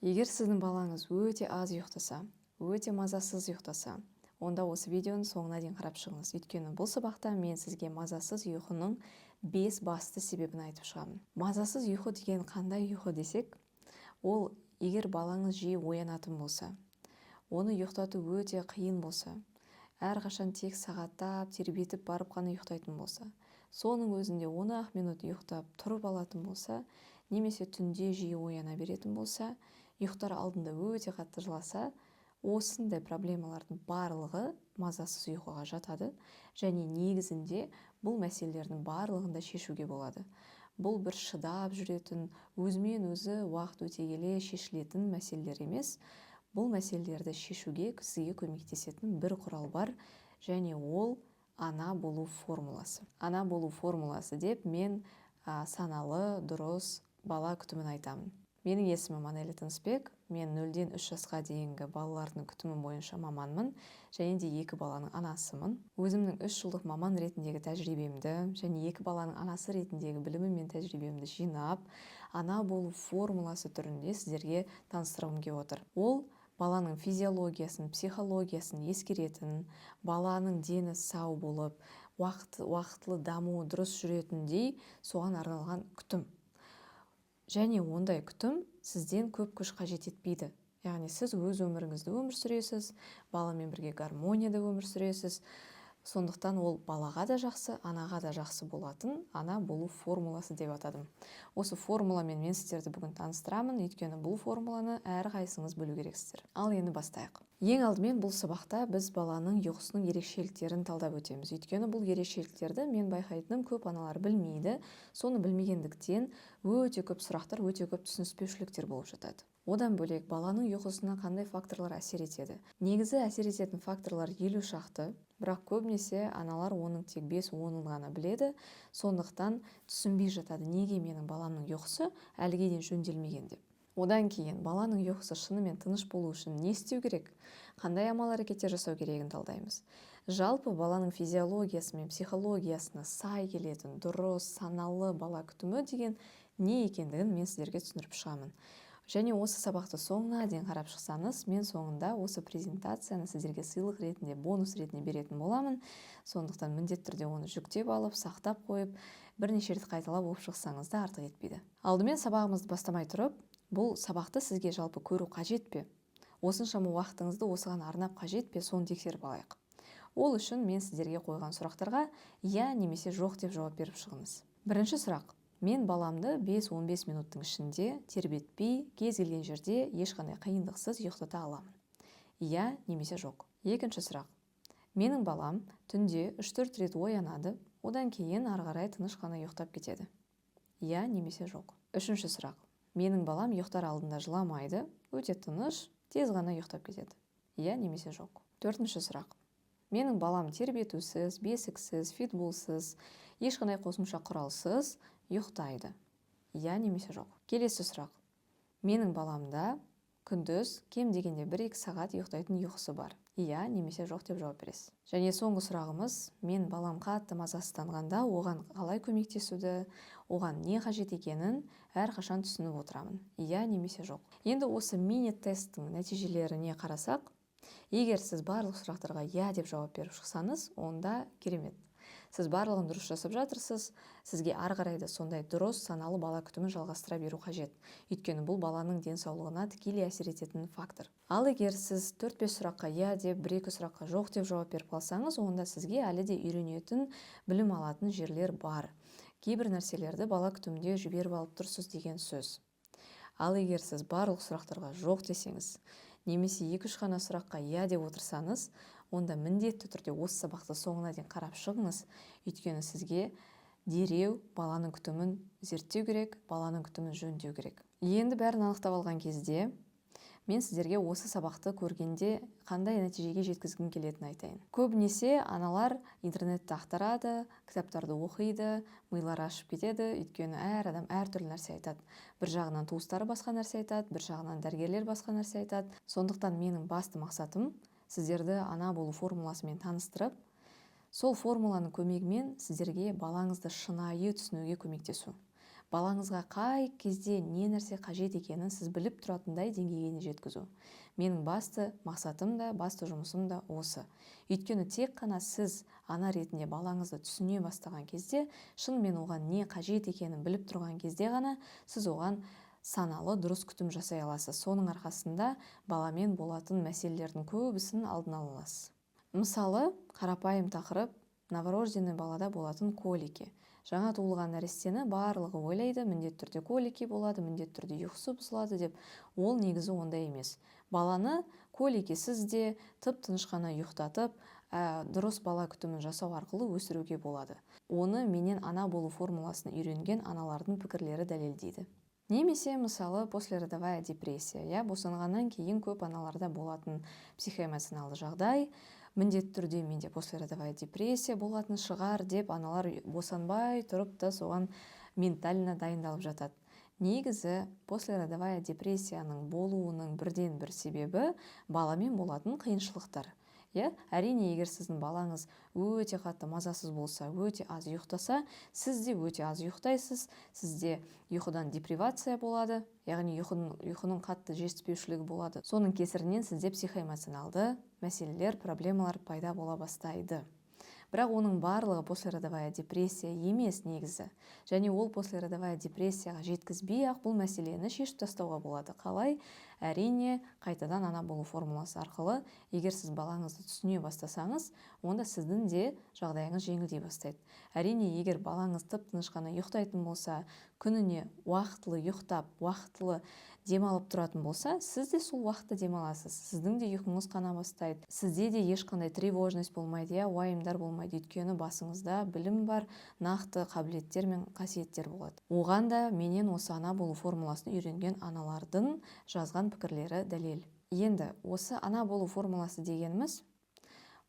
Егер сіздің балаңыз өте аз ұйықтаса, өте мазасыз ұйықтаса, онда осы видеоны соңына дейін қарап шығыңыз. Өйткені бұл сабақта мен сізге мазасыз ұйқының 5 басты себебін айтып шығамын. Мазасыз ұйқы деген қандай ұйқы десек, ол егер балаңыз жиі оянатын болса, оны ұйықтату өте қиын болса, әрқашан тек сағаттап тербетіп барып қана ұйықтайтын болса, соның өзінде 10 минут ұйықтап тұрып алатын болса, немесе түнде жиі ояна беретін болса, ұйықтар алдында өте қатты жыласа, осындай проблемалардың барлығы мазасыз ұйқыға жатады және негізінде бұл мәселелердің барлығын да шешуге болады. Бұл бір шыдап жүретін, өзімен өзі уақыт өте келе шешілетін мәселелер емес. Бұл мәселелерді шешуге сізге көмектесетін бір құрал бар, және ол ана болу формуласы. Ана болу формуласы деп мен саналы, дұрыс бала күтімін айтамын. Менің есімім Анелия Тынысбек. Мен 0-ден 3 жасқа дейінгі балалардың күтімі бойынша маманмын, және де 2 баланың анасымын. Өзімнің 3 жылдық маман ретіндегі тәжірибемді және 2 баланың анасы ретіндегі білімім мен тәжірибемді жинап, ана болу формуласы түрінде сіздерге таныстырғым келіп отыр. Ол баланың физиологиясын, психологиясын ескеретін, баланың дені сау болып, уақытлы дамуы дұрыс жүретіндей соған арналған күтім. Және ондай күтім сізден көп күш қажет етпейді. Яғни сіз өз өміріңізді өмір сүресіз, баламен бірге гармонияда өмір сүресіз. Сондықтан ол балаға да жақсы, анаға да жақсы болатын ана болу формуласы деп атадым. Осы формуламен мен сіздерді бүгін таныстырамын, өйткені бұл формуланы әрқайсыңыз білу керексіздер. Ал енді бастайық. Ең алдымен бұл сабақта біз баланың ұйқысының ерекшеліктерін талдап өтеміз. Өйткені бұл ерекшеліктерді мен байқайтыным көп аналар білмейді. Соны білмегендіктен өте көп сұрақтар, өте көп түсініспеушіліктер болып жатады. Одан бөлек баланың ұйқысына қандай факторлар әсер етеді? Негізі әсер ететін факторлар 50 шақты, бірақ көбінесе аналар оның тек 5-10-ын ғана біледі. Сондықтан түсінбей жатады, неге менің баламның ұйқысы әліге дейін жөнделмеген деп. Одан кейін баланың ұйқысы шынымен тыныш болу үшін не істеу керек? Қандай амал әрекеттер жасау керегін талдаймыз. Жалпы баланың физиологиясы мен психологиясына сай келетін дұрыс, саналы бала күтімі деген не екендігін мен сіздерге түсіндіріп шығамын. Және осы сабақты соңына дейін қарап шықсаңыз, мен соңында осы презентацияны сіздерге сыйлық ретінде, бонус ретінде беретін боламын. Сондықтан міндетті түрде оны жүктеп алып, сақтап қойып, бірнеше рет қайталап оқып шықсаңыз да артық етпейді. Алдымен сабағымызды бастамай тұрып, бұл сабақты сізге жалпы көру қажет пе? Осыншама уақытыңызды осыған арнап қажет пе? Соны тексеріп алайық. Ол үшін мен сіздерге қойған сұрақтарға иә немесе жоқ деп жауап беріп шығыңыз. Бірінші сұрақ. Мен баламды 5-15 минуттың ішінде тербетпей, кез келген жерде ешқандай қиындықсыз ұйықтата аламын. Иә немесе жоқ. Екінші сұрақ. Менің балам түнде 3-4 рет оянады, одан кейін ары қарай тыныш қана ұйықтап кетеді. Иә немесе жоқ. Үшінші сұрақ. Менің балам ұйықтар алдында жыламайды, өте тыныш, тез ғана ұйықтап кетеді. Иә немесе жоқ. Төртінші сұрақ. Менің балам тербетусіз, бесіксіз, фитболсыз, ешқандай қосымша құралсыз ұйықтайды. Иә немесе жоқ. Келесі сұрақ. Менің баламда күндіз кем дегенде 1-2 сағат ұйықтайтын ұйқысы бар. Иә немесе жоқ деп жауап бересіз. Және соңғы сұрағымыз, мен балам қатты мазасызданғанда оған қалай көмектесуді, оған не қажет екенін әрқашан түсініп отырамын. Иә немесе жоқ. Енді осы мини-тесттің нәтижелеріне қарасақ, егер сіз барлық сұрақтарға иә деп жауап беріп шықсаңыз, онда керемет. Сіз барлығын дұрыс жасап жатырсыз, сізге ары қарай да сондай дұрыс, саналы бала күтімін жалғастыра беру қажет. Өйткені бұл баланың денсаулығына тікелей әсер ететін фактор. Ал егер сіз 4-5 сұраққа иә деп, 1-2 сұраққа жоқ деп жауап беріп қалсаңыз, онда сізге әлі де үйренетін, білім алатын жерлер бар. Кейбір нәрселерді бала күтімінде жіберіп алып тұрсыз деген сөз. Ал егер сіз барлық сұрақтарға жоқ десеңіз, немесе 2-3 ғана сұраққа иә деп отырсаңыз, онда міндетті түрде осы сабақты соңына дейін қарап шығыңыз. Өйткені сізге дереу баланың күтімін зерттеу керек, баланың күтімін жөндеу керек. Енді бәрін анықтап алған кезде, мен сіздерге осы сабақты көргенде қандай нәтижеге жеткізгім келетінін айтайын. Көбінесе аналар интернетті ақтарады, кітаптарды оқиды, милары ашып кетеді, өйткені әр адам әртүрлі нәрсе айтады. Бір жағынан туыстары басқа нәрсе айтады, бір жағынан дәрігерлер басқа нәрсе айтады. Сондықтан менің басты мақсатым сіздерді ана болу формуласымен таныстырып, сол формуланың көмегімен сіздерге балаңызды шынайы түсінуге көмектесу. балаңызға қай кезде не нәрсе қажет екенін сіз біліп тұратындай деңгейге жеткізу. Менің басты мақсатым да, басты жұмысым да осы. Өйткені тек қана сіз ана ретінде балаңызды түсіне бастаған кезде, шынымен оған не қажет екенін біліп тұрған кезде ғана сіз оған саналы дұрыс күтім жасай аласыз. Соның арқасында баламен болатын мәселелердің көбісін алдын ала аласыз. Мысалы, қарапайым тақырып новорожденный балада болатын колики. Жаңа туылған нәрестені барлығы ойлайды, міндетті түрде колики болады, міндетті түрде ұйқысы бұзылады деп. Ол негізі ондай емес. Баланы коликисіз де тып-тыныш қана ұйықтатып, дұрыс бала күтімін жасау арқылы өсіруге болады. Оны менен ана болу формуласын үйренген аналардың пікірлері дәлелдейді. Немесе, мысалы, послеродовая депрессия, босанғаннан кейін көп аналарда болатын психоэмоционалды жағдай, міндетті түрде менде послеродовая депрессия болатын шығар деп аналар босанбай тұрып та соған ментально дайындалып жатады. Негізі послеродовая депрессияның болуының бірден бір себебі баламен болатын қиыншылықтар. Әрине, егер сіздің балаңыз өте қатты мазасыз болса, өте аз ұйықтаса, сіз де өте аз ұйықтайсыз, сізде ұйқыдан депривация болады, яғни ұйқының қатты жетіспеушілігі болады. Соның кесірінен сізде психоэмоционалды мәселелер, проблемалар пайда бола бастайды. Бірақ оның барлығы послеродовая депрессия емес негізі. Және ол послеродовая депрессияға жеткізбей-ақ бұл мәселені шешіп тастауға болады. Қалай? Әрине, қайтадан ана болу формуласы арқылы, егер сіз балаңызды түсіне бастасаңыз, онда сіздің де жағдайыңыз жеңілдей бастайды. Әрине, егер балаңыз тып-тыныш қана ұйықтайтын болса, күніне уақытылы ұйықтап, уақытылы демалып тұратын болса, сіз де сол уақытта демаласыз. Сіздің де ұйқыңыз қана бастайды. Сізде де ешқандай тревожность болмайды, уайымдар болмайды. Өйткені басыңызда білім бар, нақты қабілеттер мен қасиеттер болады. Оған да менен осы ана болу формуласын үйренген аналардың жазған пікірлері дәлел. Енді осы ана болу формуласы дегеніміз,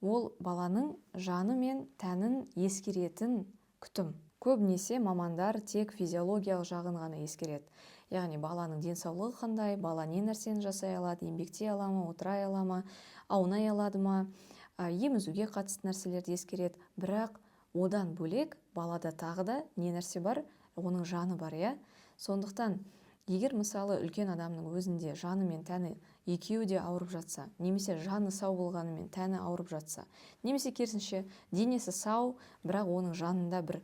ол баланың жаны мен тәнін ескеретін күтім. Көбінесе мамандар тек физиологиялық жағын ғана ескереді. Яғни баланың денсаулығы қандай, бала не нәрсені жасай алады, еңбектей ала ма, отыра ала ма, аунай алады ма, емізуге қатысты нәрселерді ескереді. Бірақ одан бөлек балада тағы да не нәрсе бар, оның жаны бар. Сондықтан, егер мысалы үлкен адамның өзінде жаны мен тәні екеуі де ауырып жатса, немесе жаны сау болғанымен тәні ауырып жатса, немесе керісінше денесі сау, бірақ оның жанында бір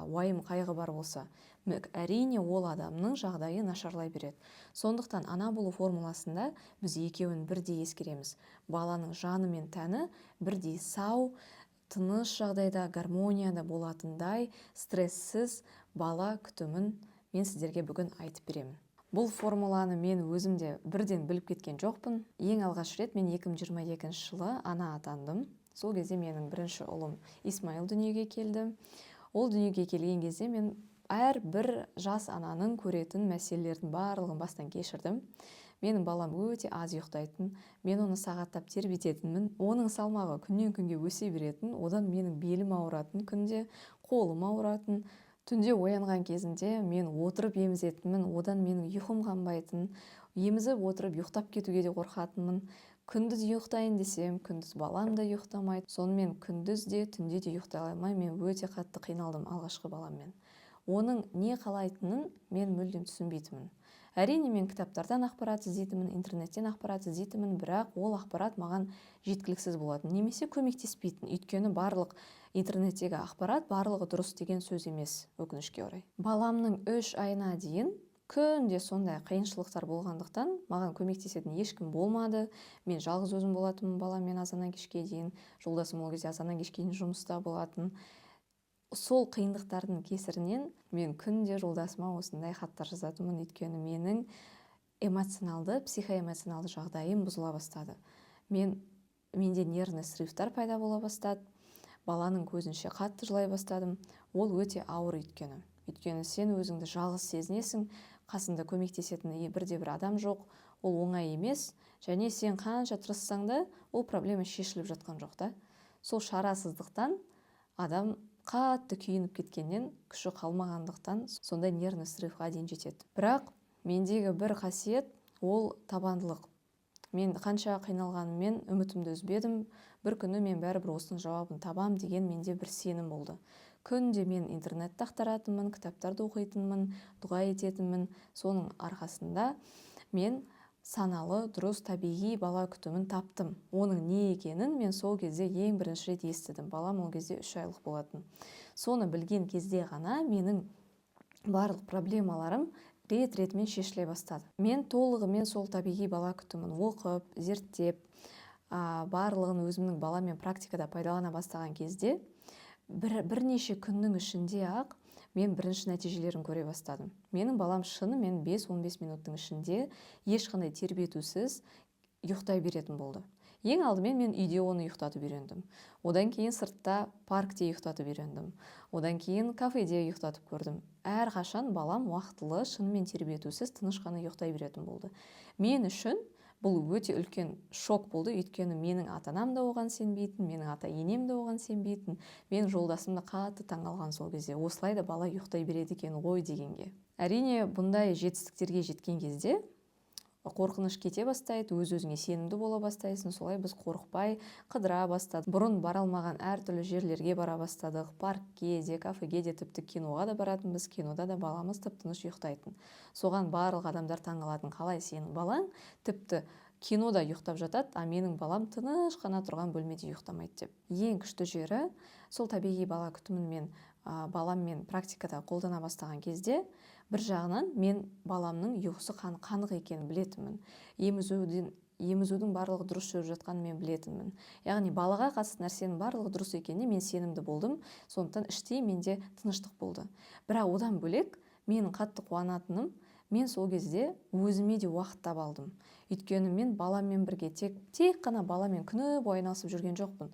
уайым қайғы бар болса, әрине ол адамның жағдайы нашарлай береді. Сондықтан ана болу формуласында біз екеуін бірдей ескереміз. Баланың жаны мен тәні бірдей сау, тыныш жағдайда, гармонияда болатындай, стрессіз бала күтімін мен сіздерге бүгін айтып беремін. Бұл формуланы мен өзімде бірден біліп кеткен жоқпын. Ең алғаш рет мен 2022 жылы ана атандым. Сол кезде менің бірінші ұлым Исмаил дүниеге келді. Ол дүниеге келген кезде мен әрбір жас ананың көретін мәселелердің барлығын бастан кешірдім. Менің балам өте аз ұйықтайтын, мен оны сағаттап тербететінмін, оның салмағы күннен күнге өсе беретін, одан менің белім ауыратын, күнде қолым ауыратын, түнде оянған кезінде мен отырып емізетінмін, одан менің ұйқым қанбайтын, емізіп отырып ұйықтап кетуге де қорқатынмын. Күндіз ұйықтайын десем, күндіз балам да ұйықтамайды. Сонымен күндіз де, түнде де ұйықтай алмай, мен өте қатты қиналдым алғашқы баламмен. Оның не қалайтынын мен мүлдем түсінбейтінмін. Әрине, мен кітаптардан ақпарат іздейтінмін, интернеттен ақпарат іздейтінмін, бірақ ол ақпарат маған жеткіліксіз болатын, немесе көмектеспейтін. Өйткені барлық интернеттегі ақпарат барлығы дұрыс деген сөз емес, өкінішке орай. Баламның 3 айына дейін күнде сондай қиыншылықтар болғандықтан маған көмектесетін ешкім болмады. Мен жалғыз өзім болатынмын баламен азаннан кешке дейін. Жолдасым ол кезде азаннан кешке дейін жұмыста болатын. Сол қиындықтардың кесірінен мен күнде жолдасыма осындай хаттар жазатынмын, өйткені менің эмоционалды, психоэмоционалды жағдайым бұзыла бастады. Менде нервный срывтар пайда бола бастады. Баланың көзінше қатты жылай бастадым. Ол өте ауыр өйткені. Өйткені сен өзіңді жалғыз сезінесің, қасында көмектесетін бірде-бір адам жоқ. Ол оңай емес, және сен қанша тырыссаң да, ол проблема шешіліп жатқан жоқ та. Сол шарасыздықтан адам қатты күйініп кеткеннен, күші қалмағандықтан сондай нервный срывға дейін жетеді. Бірақ мендегі бір қасиет, ол табандылық. Мен қанша қиналғаныммен үмітімді үзбедім. Бір күні мен бәрібір осының жауабын табам деген менде бір сенім болды. Күнде мен интернетті ақтаратынмын, кітаптарды оқитынмын, дұға ететінмін. Соның арқасында мен саналы, дұрыс, табиғи бала күтімін таптым. Оның не екенін мен сол кезде ең бірінші рет естідім. Балам ол кезде 3 айлық болатын. Соны білген кезде ғана менің барлық проблемаларым рет-ретімен шешіле бастады. Мен толығымен сол табиғи бала күтімін оқып, зерттеп, барлығын өзімнің баламен практикада пайдалана бастаған кезде бірнеше күннің ішінде ақ мен бірінші нәтижелерін көре бастадым. Менің балам шынымен 5-15 минуттың ішінде ешқандай тербетусіз ұйықтай беретін болды. Ең алдымен мен үйде оны ұйықтатып үйрендім. Одан кейін сыртта паркте ұйықтатып үйрендім. Одан кейін кафеде ұйықтатып көрдім. Әрқашан балам уақытылы, шынымен тербетусіз, тыныш қана ұйықтай беретін болды. Мен үшін бұл өте үлкен шок болды, өйткені менің ата-анам да оған сенбейтін, менің ата-енем де оған сенбейтін. Мен жолдасым да қатты таңғалған сол кезде. Осылай да бала ұйықтай береді екен ғой дегенге. Әрине, бұндай жетістіктерге жеткен кезде қорқыныш кете бастайды, өз-өзіңе сенімді бола бастайсың. Солай біз қорықпай қыдыра бастадық. Бұрын бара алмаған әртүрлі жерлерге бара бастадық. Паркке де, кафеге де, тіпті киноға да баратынбыз. Кинода да баламыз тып-тыныш ұйықтайтын. Соған барлық адамдар таңғалатын, қалай сенің балаң тіпті кинода ұйықтап жатады, а менің балам тыныш қана тұрған бөлмеде ұйықтамайды деп. Ең күшті жері сол табиғи бала күтімін мен баламмен практикада қолдана бастаған кезде бір жағынан мен баламның ұйқысы қанық екенін білетінмін. Емізудің барлығы дұрыс жүріп жатқанын мен білетінмін. Яғни балаға қатысты нәрсенің барлығы дұрыс екеніне мен сенімді болдым. Сондықтан іштей менде тыныштық болды. Бірақ одан бөлек менің қатты қуанатыным, мен сол кезде өзіме де уақыт таба алдым. Өйткені мен баламмен бірге тек қана баламен күні бойы айналысып жүрген жоқпын.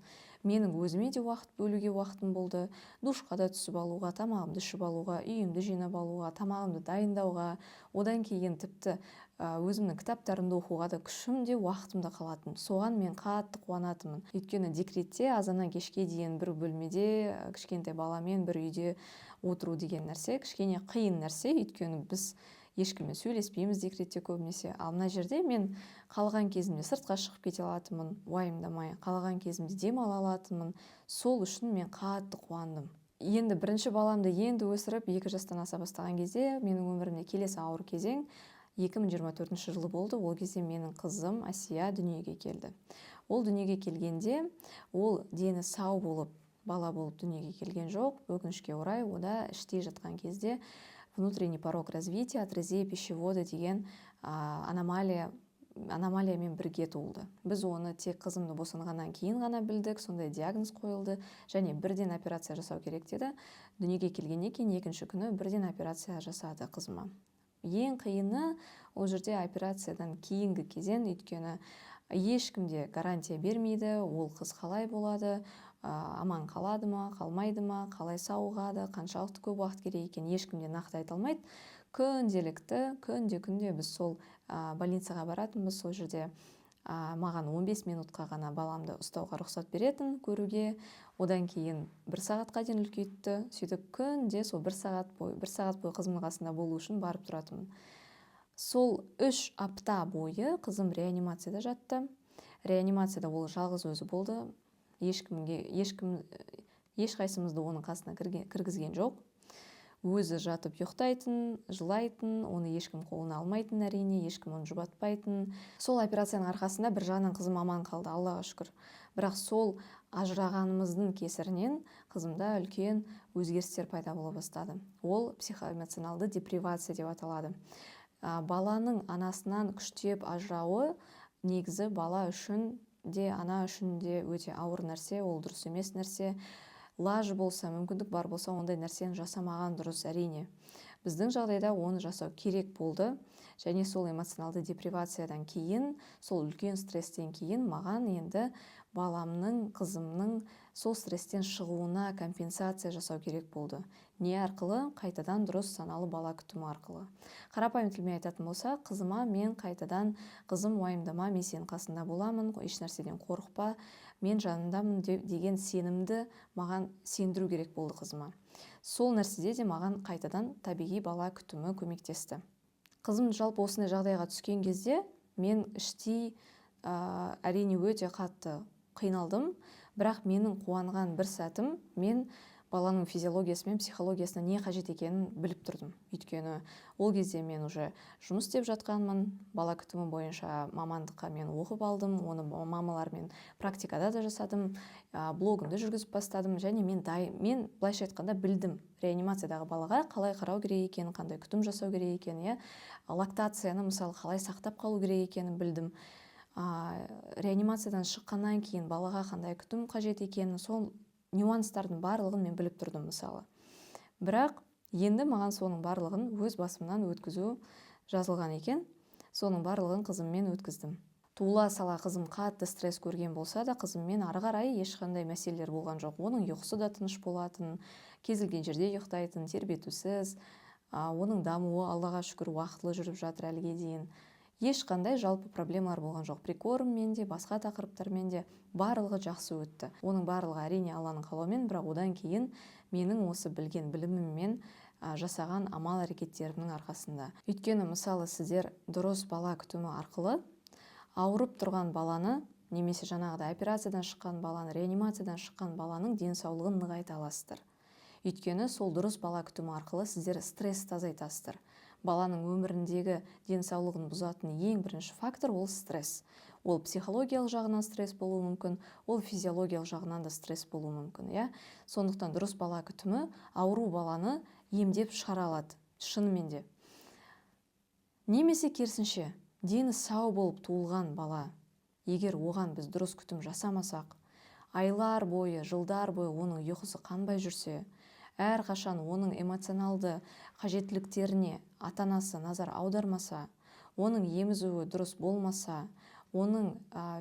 Менің өзіме де уақыт бөлуге уақытым болды. Душқа да түсіп алуға, тамағымды ішіп алуға, үйімді жинап алуға, тамағымды дайындауға, одан кейін тіпті өзімнің кітаптарымды оқуға да күшім де уақытым да қалатын. Соған мен қатты қуанатынмын. Өйткені декретте азаннан кешке дейін бір бөлмеде кішкентай баламен бір үйде отыру деген нәрсе кішкене қиын нәрсе. Өйткені біз ешкіммен сөйлеспейміз декретте көбінесе. Ал мына жерде мен қалған кезімде сыртқа шығып кете алатынмын, уайымдамай, қалған кезімде демала алатынмын. Сол үшін мен қатты қуандым. Енді бірінші баламды енді өсіріп 2 жастан аса бастаған кезде менің өмірімде келесі ауыр кезең 2024 жылы болды. Ол кезде менің қызым Асия дүниеге келді. Ол дүниеге келгенде ол дені сау болып, бала болып дүниеге келген жоқ. Өкінішке орай, ода іште жатқан кезде внутренний порог развития, атрезия пищевода деген аномалиямен бірге туылды. Біз оны тек қызымды босанғаннан кейін ғана білдік, сондай диагноз қойылды, және бірден операция жасау керек деді. Дүниеге келгеннен кейін екінші күні бірден операция жасады қызыма. Ең қиыны ол жерде операциядан кейінгі кезең, өйткені ешкімде гарантия бермейді, ол қыз қалай болады, аман қалады ма, қалмайды ма, қалай сауығады, қаншалықты көп уақыт керек екенін ешкімде нақты айта алмайды. Күнделікті, күнде біз сол больницаға баратынбыз. Сол жерде маған 15 минутқа ғана баламды ұстауға рұқсат беретін көруге. Одан кейін 1 сағатқа дейін үлкейтті. Сөйтіп күнде сол 1 сағат бойы қызымның қасында болу үшін барып тұратынмын. Сол 3 апта бойы қызым реанимацияда жатты. Реанимацияда ол жалғыз өзі болды. Ешқайсымызды оның қасына кіргізген жоқ. Өзі жатып ұйықтайтын, жылайтын, оны ешкім қолына алмайтын, әрине, ешкім оны жұбатпайтын. Сол операцияның арқасында бір жағынан қызым аман қалды, Аллаға шүкір. Бірақ сол ажырағанымыздың кесірінен қызымда үлкен өзгерістер пайда бола бастады. Ол психоэмоционалды депривация деп аталады. Баланың анасынан күштеп ажырауы негізі бала үшін де, ана үшін де өте ауыр нәрсе, ол дұрыс емес нәрсе. Лажы болса, мүмкіндік бар болса, ондай нәрсені жасамаған дұрыс, әрине. Біздің жағдайда оны жасау керек болды. Және сол эмоционалды депривациядан кейін, сол үлкен стресстен кейін маған енді баламның, қызымның сол стресстен шығуына компенсация жасау керек болды. Не арқылы? Қайтадан дұрыс саналы бала күтімі арқылы. Қарапайым тілмен айтатын болса, қызыма мен қайтадан, қызым уайымдама, мен сенің қасында боламын, еш нәрседен қорықпа, мен жанындамын деген сенімді маған сендіру керек болды қызыма. Сол нәрседе де маған қайтадан табиғи бала күтімі көмектесті. Қызым жалпы осындай жағдайға түскен кезде мен іштей әрине өте қатты қиналдым, бірақ менің қуанған бір сәтім, мен баланың физиологиясы мен психологиясына не қажет екенін біліп тұрдым. Өйткені ол кезде мен уже жұмыс істеп жатқанмын, бала күтімі бойынша мамандыққа мен оқып алдым, оны мамалармен практикада да жасадым, блогымды жүргізіп бастадым, және мен былайша айтқанда білдім реанимациядағы балаға қалай қарау керек екенін, қандай күтім жасау керек екенін, лактацияны мысалы қалай сақтап қалу керек екенін білдім. Реанимациядан шыққаннан кейін балаға қандай күтім қажет екенін, сол нюанстардың барлығын мен біліп тұрдым мысалы. Бірақ енді маған соның барлығын өз басымнан өткізу жазылған екен. Соның барлығын қызыммен өткіздім. Туыла сала қызым қатты стресс көрген болса да, қызыммен ары қарай ешқандай мәселелер болған жоқ. Оның ұйқысы да тыныш болатын, кез келген жерде ұйықтайтын, тербетусіз. Оның дамуы Аллаға шүкір уақытылы жүріп жатыр әліге дейін. Ешқандай жалпы проблемалар болған жоқ. Прикорммен де, басқа тақырыптармен де барлығы жақсы өтті. Оның барлығы әрине Алланың қалауымен, бірақ одан кейін менің осы білген біліміммен жасаған амал әрекеттерімнің арқасында. Өйткені мысалы сіздер дұрыс бала күтімі арқылы ауырып тұрған баланы, немесе жаңағыдай операциядан шыққан баланы, реанимациядан шыққан баланың денсаулығын нығайта аласыздар. Өйткені сол дұрыс бала күтімі арқылы сіздер стрессті азайтасыздар. Баланың өміріндегі денсаулығын бұзатын ең бірінші фактор ол стресс. Ол психологиялық жағынан стресс болуы мүмкін, ол физиологиялық жағынан да стресс болуы мүмкін. Сондықтан дұрыс бала күтімі ауру баланы емдеп шығара алады, шынымен де. Немесе керісінше, дені сау болып туылған бала, егер оған біз дұрыс күтім жасамасақ, айлар бойы, жылдар бойы оның ұйқысы қанбай жүрсе, әрқашан оның эмоционалды қажеттіліктеріне ата-анасы назар аудармаса, оның емізуі дұрыс болмаса, оның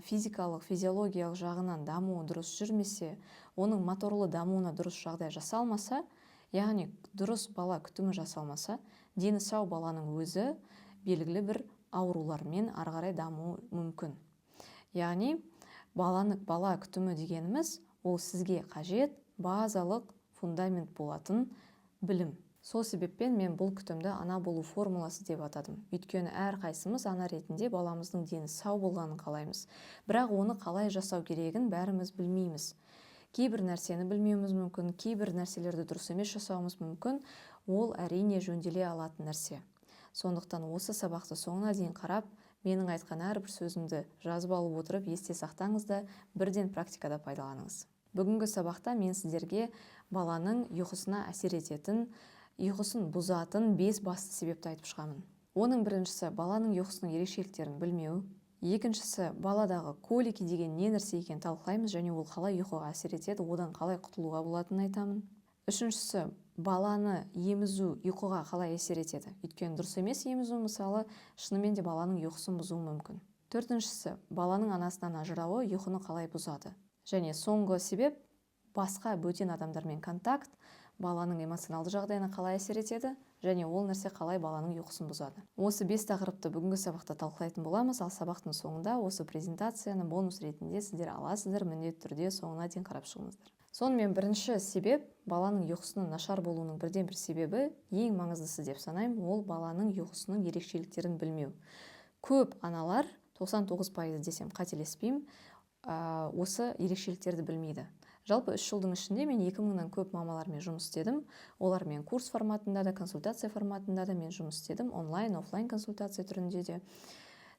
физикалық, физиологиялық жағынан дамуы дұрыс жүрмесе, оның моторлы дамуына дұрыс жағдай жасалмаса, яғни дұрыс бала күтімі жасалмаса, дені сау баланың өзі белгілі бір аурулармен ары қарай дамуы мүмкін. Яғни бала күтімі дегеніміз ол сізге қажет базалық фундамент болатын білім. Сол себеппен мен бұл күтімді ана болу формуласы деп атадым. Өйткені әрқайсымыз ана ретінде баламыздың дені сау болғанын қалаймыз. Бірақ оны қалай жасау керегін бәріміз білмейміз. Кейбір нәрсені білмеуіміз мүмкін, кейбір нәрселерді дұрыс емес жасауымыз мүмкін. Ол әрине жөнделе алатын нәрсе. Сондықтан осы сабақты соңына дейін қарап, менің айтқан әрбір сөзімді жазып алып отырып, есте сақтаңыз да бірден практикада пайдаланыңыз. Бүгінгі сабақта мен сіздерге баланың ұйқысына әсер ететін, ұйқысын бұзатын 5 басты себепті айтып шығамын. Оның біріншісі баланың ұйқысының ерекшеліктерін білмеу. Екіншісі баладағы колики деген не нәрсе екенін талқылаймыз, және ол қалай ұйқыға әсер етеді, одан қалай құтылуға болатынын айтамын. Үшіншісі баланы емізу ұйқыға қалай әсер етеді. Өйткені дұрыс емес емізу мысалы шынымен де баланың ұйқысын бұзуы мүмкін. Төртіншісі баланың анасынан ажырауы ұйқыны қалай бұзады. Және соңғы себеп басқа бөтен адамдармен контакт баланың эмоционалды жағдайына қалай әсер етеді, және ол нәрсе қалай баланың ұйқысын бұзады. Осы 5 тақырыпты бүгінгі сабақта талқылайтын боламыз, ал сабақтың соңында осы презентацияны бонус ретінде сіздер аласыздар, міндетті түрде соңына дейін қарап шығыңыздар. Сонымен бірінші себеп баланың ұйқысының нашар болуының бірден бір себебі, ең маңыздысы деп санаймын, ол баланың ұйқысының ерекшеліктерін білмеу. Көп аналар, 99% десем қателеспеймін, осы ерекшеліктерді білмейді. Жалпы 3 жылдың ішінде мен 2000-нан көп мамалармен жұмыс істедім. Олармен курс форматында да, консультация форматында да мен жұмыс істедім, онлайн, офлайн консультация түрінде де.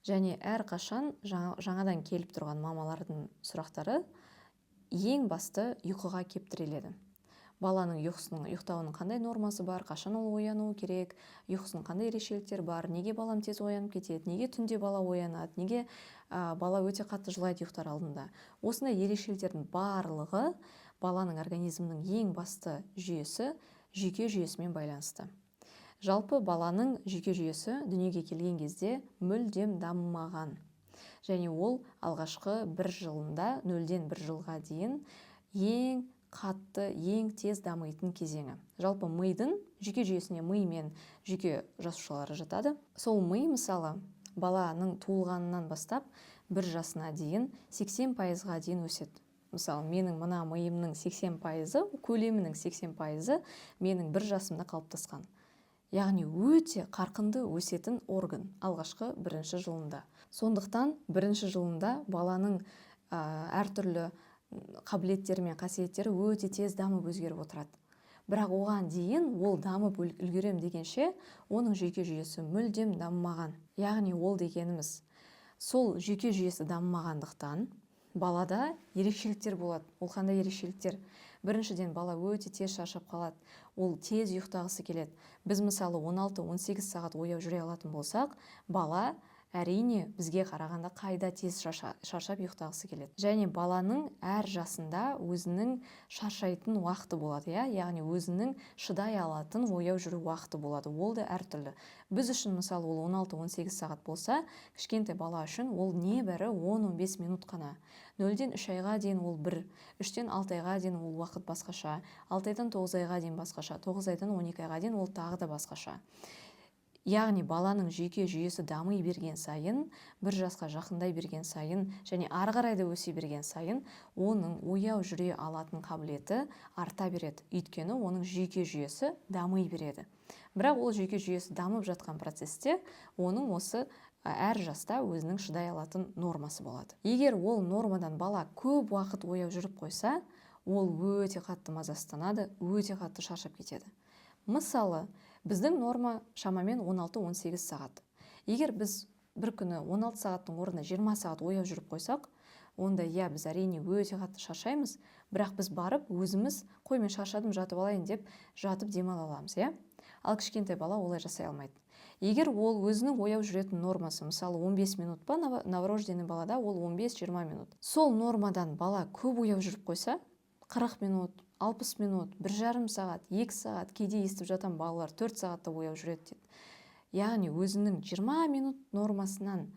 Және әрқашан жаңадан келіп тұрған мамалардың сұрақтары ең басты ұйқыға кеп тіреледі. Баланың ұйықтауының қандай нормасы бар, қашан ол оянуы керек, ұйқысының қандай ерекшеліктері бар, неге балам тез оянып кетеді, неге түнде бала оянады, неге бала өте қатты жылайды ұйықтар алдында. Осындай ерекшеліктердің барлығы баланың организмінің ең басты жүйесі жүйке жүйесімен байланысты. Жалпы баланың жүйке жүйесі дүниеге келген кезде мүлдем дамымаған. Және ол алғашқы 1 жылында 0-ден 1 жылға дейін ең қатты, ең тез дамитын кезеңі. Жалпы мидың жүйке жүйесіне ми мен жүйке жасушалары жатады. Сол ми мысалы баланың туылғанынан бастап 1 жасына дейін 80%-ға дейін өседі. Мысалы менің мына миымның 80%, көлемінің 80%, менің 1 жасымда қалыптасқан. Яғни өте қарқынды өсетін орган алғашқы 1 жылында. Сондықтан 1 жылында баланың әртүрлі қабілеттері мен қасиеттері өте тез дамып өзгеріп отырады. Бірақ оған дейін ол дамып үлгерем дегенше оның жүйке жүйесі мүлдем дамымаған. Яғни ол дегеніміз сол жүйке жүйесі дамымағандықтан балада ерекшеліктер болады. Ол қандай ерекшеліктер? Біріншіден, бала өте тез шаршап қалады. Ол тез ұйықтағысы келеді. Біз мысалы 16-18 сағат ояу жүре алатын болсақ, бала әрине бізге қарағанда қайда тез шаршап ұйықтағысы келеді. Және баланың әр жасында өзінің шаршайтын уақыты болады, яғни өзінің шыдай алатын ояу жүру уақыты болады. Ол да әртүрлі. Біз үшін мысалы ол 16-18 сағат болса, кішкентай бала үшін ол небәрі 10-15 минут қана. 0-ден 3 айға дейін ол 1, 3-тен 6 айға дейін ол уақыт басқаша, 6 айдан 9 айға дейін басқаша, 9 айдан 12 айға дейін ол тағы да басқаша. Яғни баланың жүйке жүйесі дами берген сайын, 1 жасқа жақындай берген сайын және ары қарай да өсе берген сайын, оның ояу жүре алатын қабілеті арта береді. Өйткені оның жүйке жүйесі дами береді. Бірақ ол жүйке жүйесі дамып жатқан процесте оның осы әр жаста өзінің шыдай алатын нормасы болады. Егер ол нормадан бала көп уақыт ояу жүріп қойса, ол өте қатты мазасызданады, өте қатты шаршап кетеді. Мысалы, біздің норма шамамен 16-18 сағат. Егер біз бір күні 16 сағаттың орнына 20 сағат ояу жүріп қойсақ, онда біз әрине өте қатты шаршаймыз, бірақ біз барып өзіміз қой мен шаршадым, жатып алайын деп жатып демала аламыз, Ал кішкентай бала олай жасай алмайды. Егер ол өзінің ояу жүретін нормасы, мысалы 15 минут па, новорожденный балада ол 15-20 минут. Сол нормадан бала көп ояу жүріп қойса, 40 минут, 60 минут, 1,5 сағат, 2 сағат, кейде естіп жатам балалар 4 сағатта ояу жүреді дейді. Яғни өзінің 20 минут нормасынан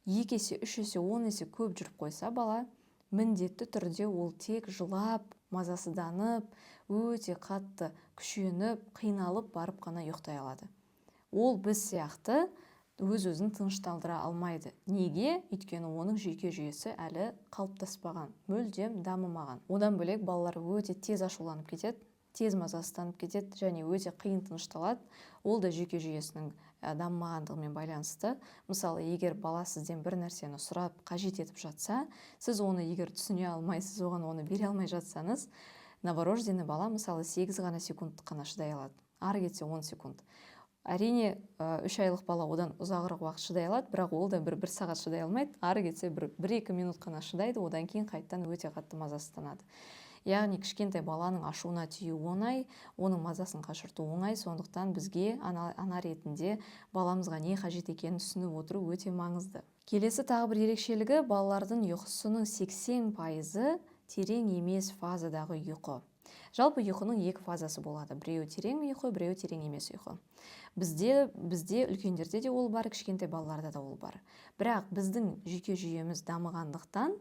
2 есе, 3 есе, 10 есе көп жүріп қойса бала, міндетті түрде ол тек жылап, мазасызданып, өте қатты күшеніп, қиналып барып қана ұйықтай алады. Ол біз сияқты өз-өзін тынышталдыра алмайды. Неге? Өйткені оның жүйке жүйесі әлі қалыптаспаған, мүлдем дамымаған. Одан бөлек балалар өте тез ашуланып кетеді, тез мазасызданып кетеді және өте қиын тынышталады. Ол да жүйке жүйесінің дамымағандығымен байланысты. Мысалы, егер бала сізден бір нәрсені сұрап, қажет етіп жатса, сіз оны егер түсіне алмайсыз, оған оны бере алмай жатсаңыз, новорожденный бала мысалы 8 ғана секунд қана шыдай алады. Ары кетсе 10 секунд. Әрине, 3 айлық бала одан ұзағырақ уақыт шыдай алады, бірақ ол да 1 сағат шыдай алмайды. Ары кетсе 1-2 минут қана шыдайды, одан кейін қайттан өте қатты мазасызданады. Яғни кішкентай баланың ашуына тию оңай, оның мазасын қашырту оңай, сондықтан бізге ана ретінде баламызға не қажет екенін түсініп отыру өте маңызды. Келесі тағы бір ерекшелігі, балалардың ұйқысының 80% терең емес фазадағы ұйқы. Жалпы ұйқының 2 фазасы болады. Біреуі терең ұйқы, біреуі терең емес ұйқы. Бізде үлкендерде де ол бар, кішкентай балаларда да ол бар. Бірақ біздің жүйке жүйеміз дамығандықтан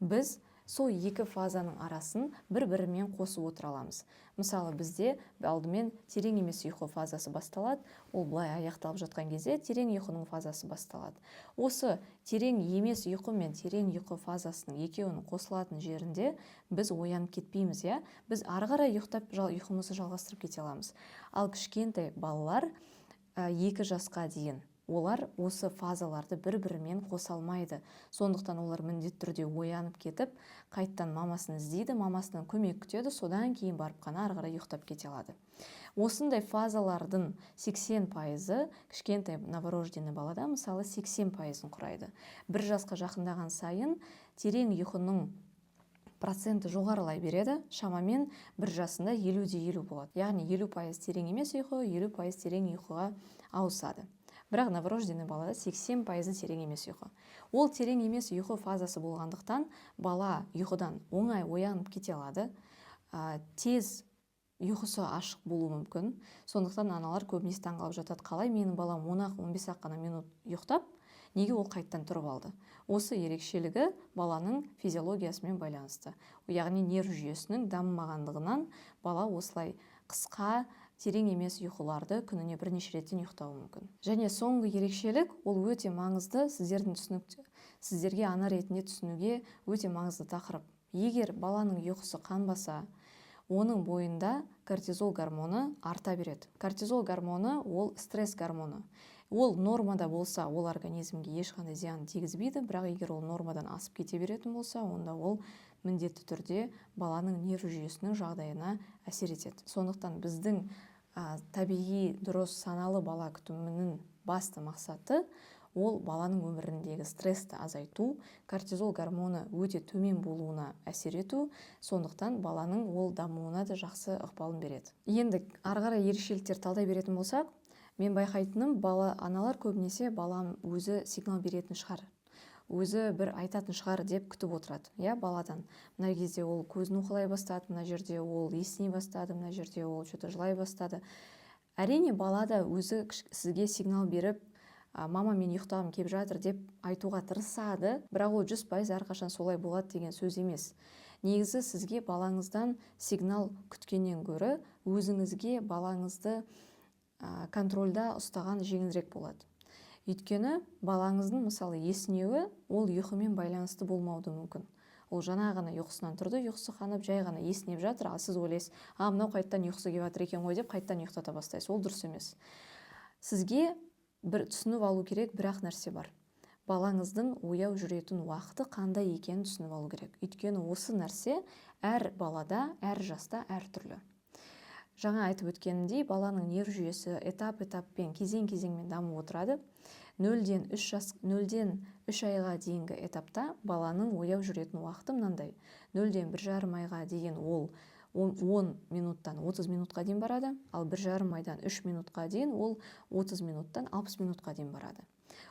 біз сол 2 фазаның арасын бір-бірімен қосып отыра аламыз. Мысалы, бізде алдымен терең емес ұйқы фазасы басталады, ол былай аяқталып жатқан кезде терең ұйқының фазасы басталады. Осы терең емес ұйқы мен терең ұйқы фазасының екеуінің қосылатын жерінде біз оянып кетпейміз, Біз ары қарай ұйықтап ұйқымызды жалғастырып кете аламыз. Ал кішкентай балалар 2 жасқа дейін олар осы фазаларды бір-бірімен қоса алмайды. Сондықтан олар міндетті түрде оянып кетіп, қайттан мамасын іздейді, мамасынан көмек күтеді, содан кейін барып қана ары қарай ұйықтап кете алады. Осындай фазалардың 80% кішкентай новорожденный балада мысалы 80%-ын құрайды. 1 жасқа жақындаған сайын терең ұйқының проценті жоғарылай береді, шамамен 1 жасында 50-50 болады. Яғни 50% терең емес ұйқы, 50% терең ұйқыға ауысады. Бірақ новорожденный балада 80% терең емес ұйқы. Ол терең емес ұйқы фазасы болғандықтан бала ұйқыдан оңай оянып кете алады, тез ұйқысы ашық болуы мүмкін. Сондықтан аналар көбінесе таңғалып жатады, қалай менің балам 10-15 қана минут ұйықтап, неге ол қайттан тұрып алды? Осы ерекшелігі баланың физиологиясымен байланысты. Яғни нерв жүйесінің дамымағандығынан бала осылай қысқа терең емес ұйқыларды күніне бірнеше реттен ұйықтауы мүмкін. Және соңғы ерекшелік, ол өте маңызды, сіздерге ана ретінде түсінуге өте маңызды тақырып. Егер баланың ұйқысы қанбаса, оның бойында кортизол гормоны арта береді. Кортизол гормоны ол стресс гормоны. Ол нормада болса, ол организмге ешқандай зиян тигізбейді, бірақ егер ол нормадан асып кете беретін болса, онда ол міндетті түрде баланың нерв жүйесінің жағдайына әсер етеді. Сондықтан біздің табиғи дұрыс саналы бала күтімінің басты мақсаты ол баланың өміріндегі стрессті азайту, кортизол гормоны өте төмен болуына әсер ету, сондықтан баланың ол дамуына да жақсы ықпалын береді. Енді ары қарай ерекшеліктер талдай беретін болсақ, мен байқайтыным, аналар көбінесе балам өзі сигнал беретін шығар, өзі бір айтатын шығар деп күтіп отырады. Баладан мына кезде ол көзін уқалай бастады, мына жерде ол есіне бастады, мына жерде ол что-то жылай бастады. Әрине бала да өзі сізге сигнал беріп, мама мен ұйықтағым келіп жатыр деп айтуға тырысады, бірақ ол 100% әрқашан солай болады деген сөз емес. Негізі сізге балаңыздан сигнал күткеннен гөрі өзіңізге балаңызды контрольда ұстаған жеңілірек болады. Өйткені балаңыздың мысалы есінеуі ол ұйқымен байланысты болмауы мүмкін. Ол жаңа ғана ұйқысынан тұрды, ұйқысы қанып, жай ғана есінеп жатыр, ал сіз ойлайсыз, мынау қайттан ұйқысы келіп жатыр екен ғой деп қайттан ұйықтата бастайсыз. Ол дұрыс емес. Сізге бір түсініп алу керек бірақ нәрсе бар. Балаңыздың ояу жүретін уақыты қандай екенін түсініп алу керек. Өйткені осы нәрсе әр балада, әр жаста әртүрлі. Жаңа айтып өткенімдей, баланың нерв жүйесі этап-этаппен, кезең-кезеңмен дамып отырады. 0-ден 3 айға дейінгі этапта баланың ояу жүретін уақыты мынандай. 0-ден 1,5 айға дейін ол 10 минуттан 30 минутқа дейін барады, ал 1,5 айдан 3 минутқа дейін ол 30 минуттан 60 минутқа дейін барады.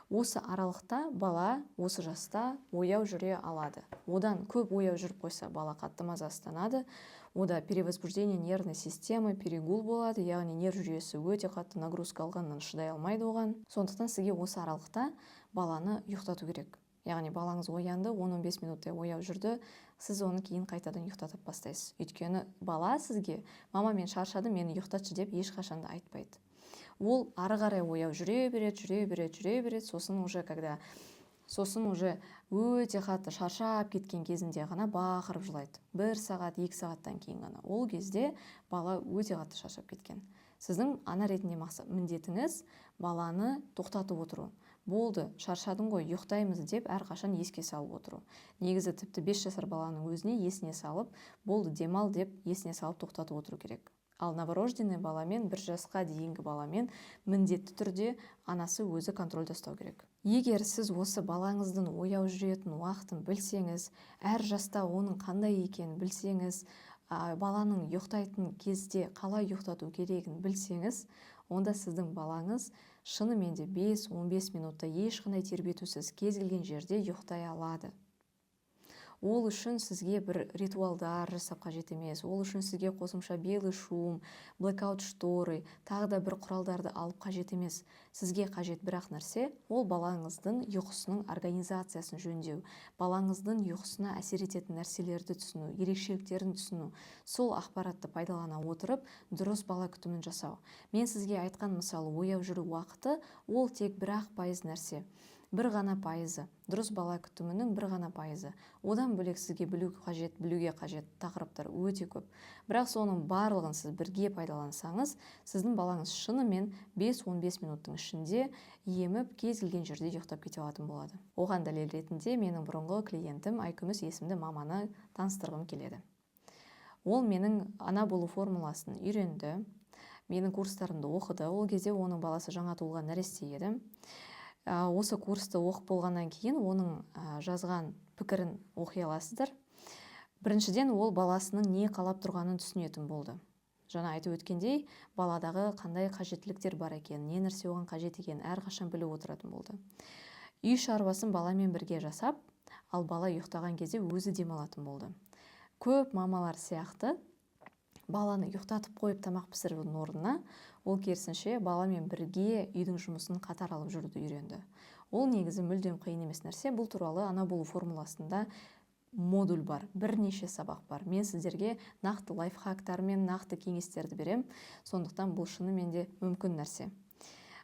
Осы аралықта бала осы жаста ояу жүре алады. Одан көп ояу жүріп қойса, бала қатты мазасызданады. Ода перевозбуждение нервной системы, перегул болады, яғни нерв жүйесі өте қатты нагрузка алғаннан шыдай алмайды оған. Сондықтан сізге осы аралықта баланы ұйықтату керек. Яғни балаңыз оянды, 10-15 минуттай ояу жүрді, сіз оны кейін қайтадан ұйықтатып бастайсыз. Өйткені бала сізге мама мен шаршады, мені ұйықтатшы деп ешқашанда айтпайды. Ол ары қарай ояу жүре береді, сосын уже өте қатты шаршап кеткен кезінде ғана бақырып жылайды. 1 сағат, 2 сағаттан кейін ғана. Ол кезде бала өте қатты шаршап кеткен. Сіздің ана ретінде міндетіңіз баланы тоқтатып отыру. Болды, шаршадың ғой, ұйықтаймыз деп әрқашан еске салып отыру. Негізі тіпті 5 жасар баланың өзіне есіне салып, болды, демал деп есіне салып тоқтатып отыру керек. Ал новорожденный баламен, 1 жасқа дейінгі баламен міндетті түрде анасы өзі контрольда ұстау керек. Егер сіз осы балаңыздың ояу жүретін уақытын білсеңіз, әр жаста оның қандай екенін білсеңіз, баланың ұйықтайтын кезде қалай ұйықтату керегін білсеңіз, онда сіздің балаңыз шынымен де 5-15 минутта ешқандай тербетусіз кез келген жерде ұйықтай алады. Ол үшін сізге бір ритуалдар жасап қажет емес. Ол үшін сізге қосымша белый шум, blackout шторы, тағы да бір құралдарды алып қажет емес. Сізге қажет бірақ нәрсе, ол балаңыздың ұйқысының организациясын жөндеу, балаңыздың ұйқысына әсер ететін нәрселерді түсіну, ерекшеліктерін түсіну. Сол ақпаратты пайдалана отырып, дұрыс бала күтімін жасау. Мен сізге айтқан мысалы ояу жүру уақыты, ол тек 1% нәрсе. 1% дұрыс бала күтімінің 1% Одан бөлек сізге білуге қажет тақырыптар өте көп. Бірақ соның барлығын сіз бірге пайдалансаңыз, сіздің балаңыз шынымен 5-15 минуттың ішінде еміп кез келген жерде ұйықтап кете алатын болады. Оған дәлел ретінде менің бұрынғы клиентім Айкүміс есімді маманы таныстырғым келеді. Ол менің ана болу формуласын үйренді, менің курстарымды оқыды. Ол кезде оның баласы жаңа туылған нәресте еді. Осы курсты оқып болғаннан кейін оның жазған пікірін оқи аласыздар. Біріншіден, ол баласының не қалап тұрғанын түсінетін болды. Жаңа айтып өткендей, баладағы қандай қажеттіліктер бар екен, не нәрсе оған қажет екен, әрқашан біліп отыратын болды. Үй шаруасын баламен бірге жасап, ал бала ұйықтаған кезде өзі демалатын болды. Көп мамалар сияқты баланы ұйықтатып қойып тамақ пісірудің орнына, ол керісінше баламен бірге үйдің жұмысын қатар алып жүруді үйренді. Ол негізі мүлдем қиын емес нәрсе. Бұл туралы ана болу формуласында модуль бар, бірнеше сабақ бар. Мен сіздерге нақты лайфхактар мен нақты кеңестерді берем. Сондықтан бұл шынымен де мүмкін нәрсе.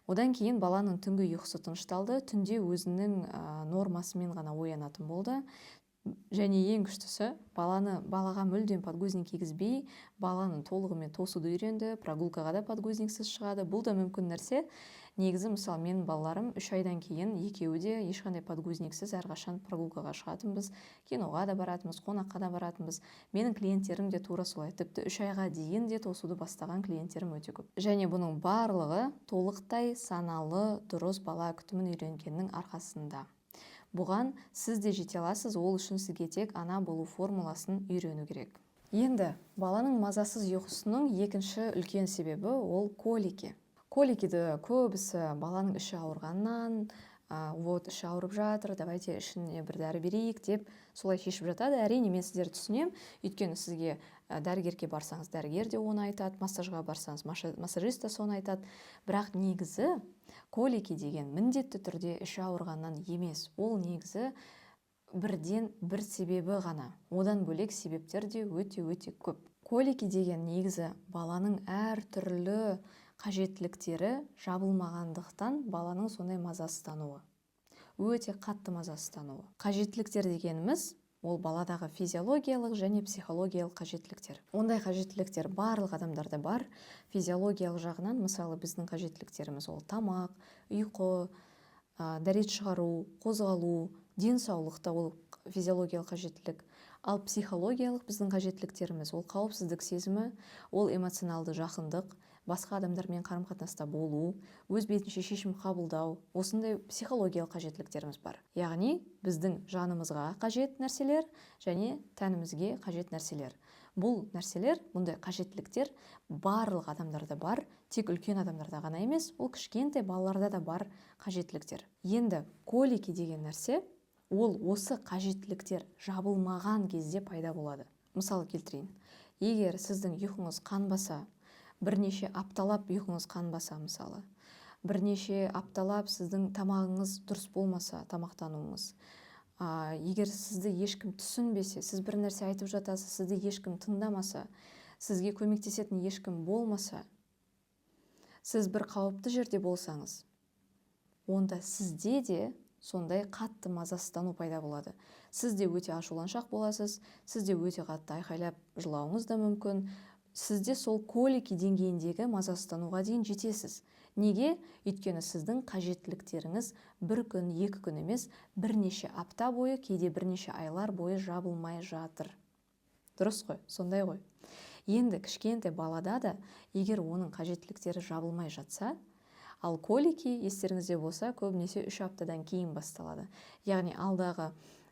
Одан кейін баланың түнгі ұйқысы тынышталды, түнде өзінің нормасымен ғана оянатын болды. Және ең күштісі, балаға мүлдем подгузник кигізбей, баланың толығымен тосуды үйренді, прогулкаға да подгузниксіз шығады. Бұл да мүмкін нәрсе. Негізі мысалы менің балаларым 3 айдан кейін екеуі де ешқандай подгузниксіз әрқашан прогулкаға шығатынбыз, киноға да баратынбыз, қонаққа да баратынбыз. Менің клиенттерім де тура солай. Тіпті 3 айға дейін де тосуды бастаған клиенттерім өте көп. Және бұның барлығы толықтай саналы, дұрыс бала күтімін үйренгеннің арқасында. Бұған сіз де жете аласыз, ол үшін сізге тек ана болу формуласын үйрену керек. Енді баланың мазасыз ұйқысының екінші үлкен себебі ол колики. Коликиді көбісі баланың іші ауырғаннан, вот іші ауырып жатыр, давайте ішіне бір дәрі берейік деп солай шешіп жатады. Әрине мен сіздерді түсінемін, өйткені сізге дәрігерге барсаңыз дәрігер де оны айтады, массажға барсаңыз массажист та соны айтады. Бірақ негізі колики деген міндетті түрде іші ауырғаннан емес. Ол негізі бірден бір себебі ғана. Одан бөлек себептер де өте көп. Колики деген негізі баланың әр түрлі қажеттіліктері жабылмағандықтан баланың сондай мазасыздануы. Өте қатты мазасыздануы. Қажеттіліктер дегеніміз ол баладағы физиологиялық және психологиялық қажеттіліктер. Ондай қажеттіліктер барлық адамдарда бар. Физиологиялық жағынан, мысалы, біздің қажеттіліктеріміз ол тамақ, ұйқы, дәрет шығару, қозғалу, денсаулықта ол физиологиялық қажеттілік. Ал психологиялық біздің қажеттіліктеріміз ол қауіпсіздік сезімі, ол эмоционалды жақындық, басқа адамдармен қарым-қатынаста болу, өз бетінше шешім қабылдау, осындай психологиялық қажеттіліктеріміз бар. Яғни біздің жанымызға қажет нәрселер және тәнімізге қажет нәрселер. Бұл нәрселер, бұндай қажеттіліктер барлық адамдарда бар, тек үлкен адамдарда ғана емес, ол кішкентай балаларда да бар қажеттіліктер. Енді колики деген нәрсе ол осы қажеттіліктер жабылмаған кезде пайда болады. Мысалы келтірейін. Егер сіздің ұйқыңыз қанбаса, бірнеше апталап ұйқыңыз қанбаса, мысалы, бірнеше апталап сіздің тамағыңыз дұрыс болмаса, тамақтануыңыз, егер сізді ешкім түсінбесе, сіз бір нәрсе айтып жатасыз, сізді ешкім тыңдамаса, сізге көмектесетін ешкім болмаса, сіз бір қауіпті жерде болсаңыз, онда сізде де сондай қатты мазасыздану пайда болады. Сіз де өте ашуланшақ боласыз, сіз де өте қатты айқайлап жылауыңыз да мүмкін. Сізде сол колики деңгейіндегі мазасыздануға дейін жетесіз. Неге? Өйткені сіздің қажеттіліктеріңіз бір күн, 2 күн емес, бірнеше апта бойы, кейде бірнеше айлар бойы жабылмай жатыр. Дұрыс қой, сондай ғой. Енді кішкентай балада да, егер оның қажеттіліктері жабылмай жатса, ал колики, естеріңізде болса, көбінесе 3 аптадан кейін басталады.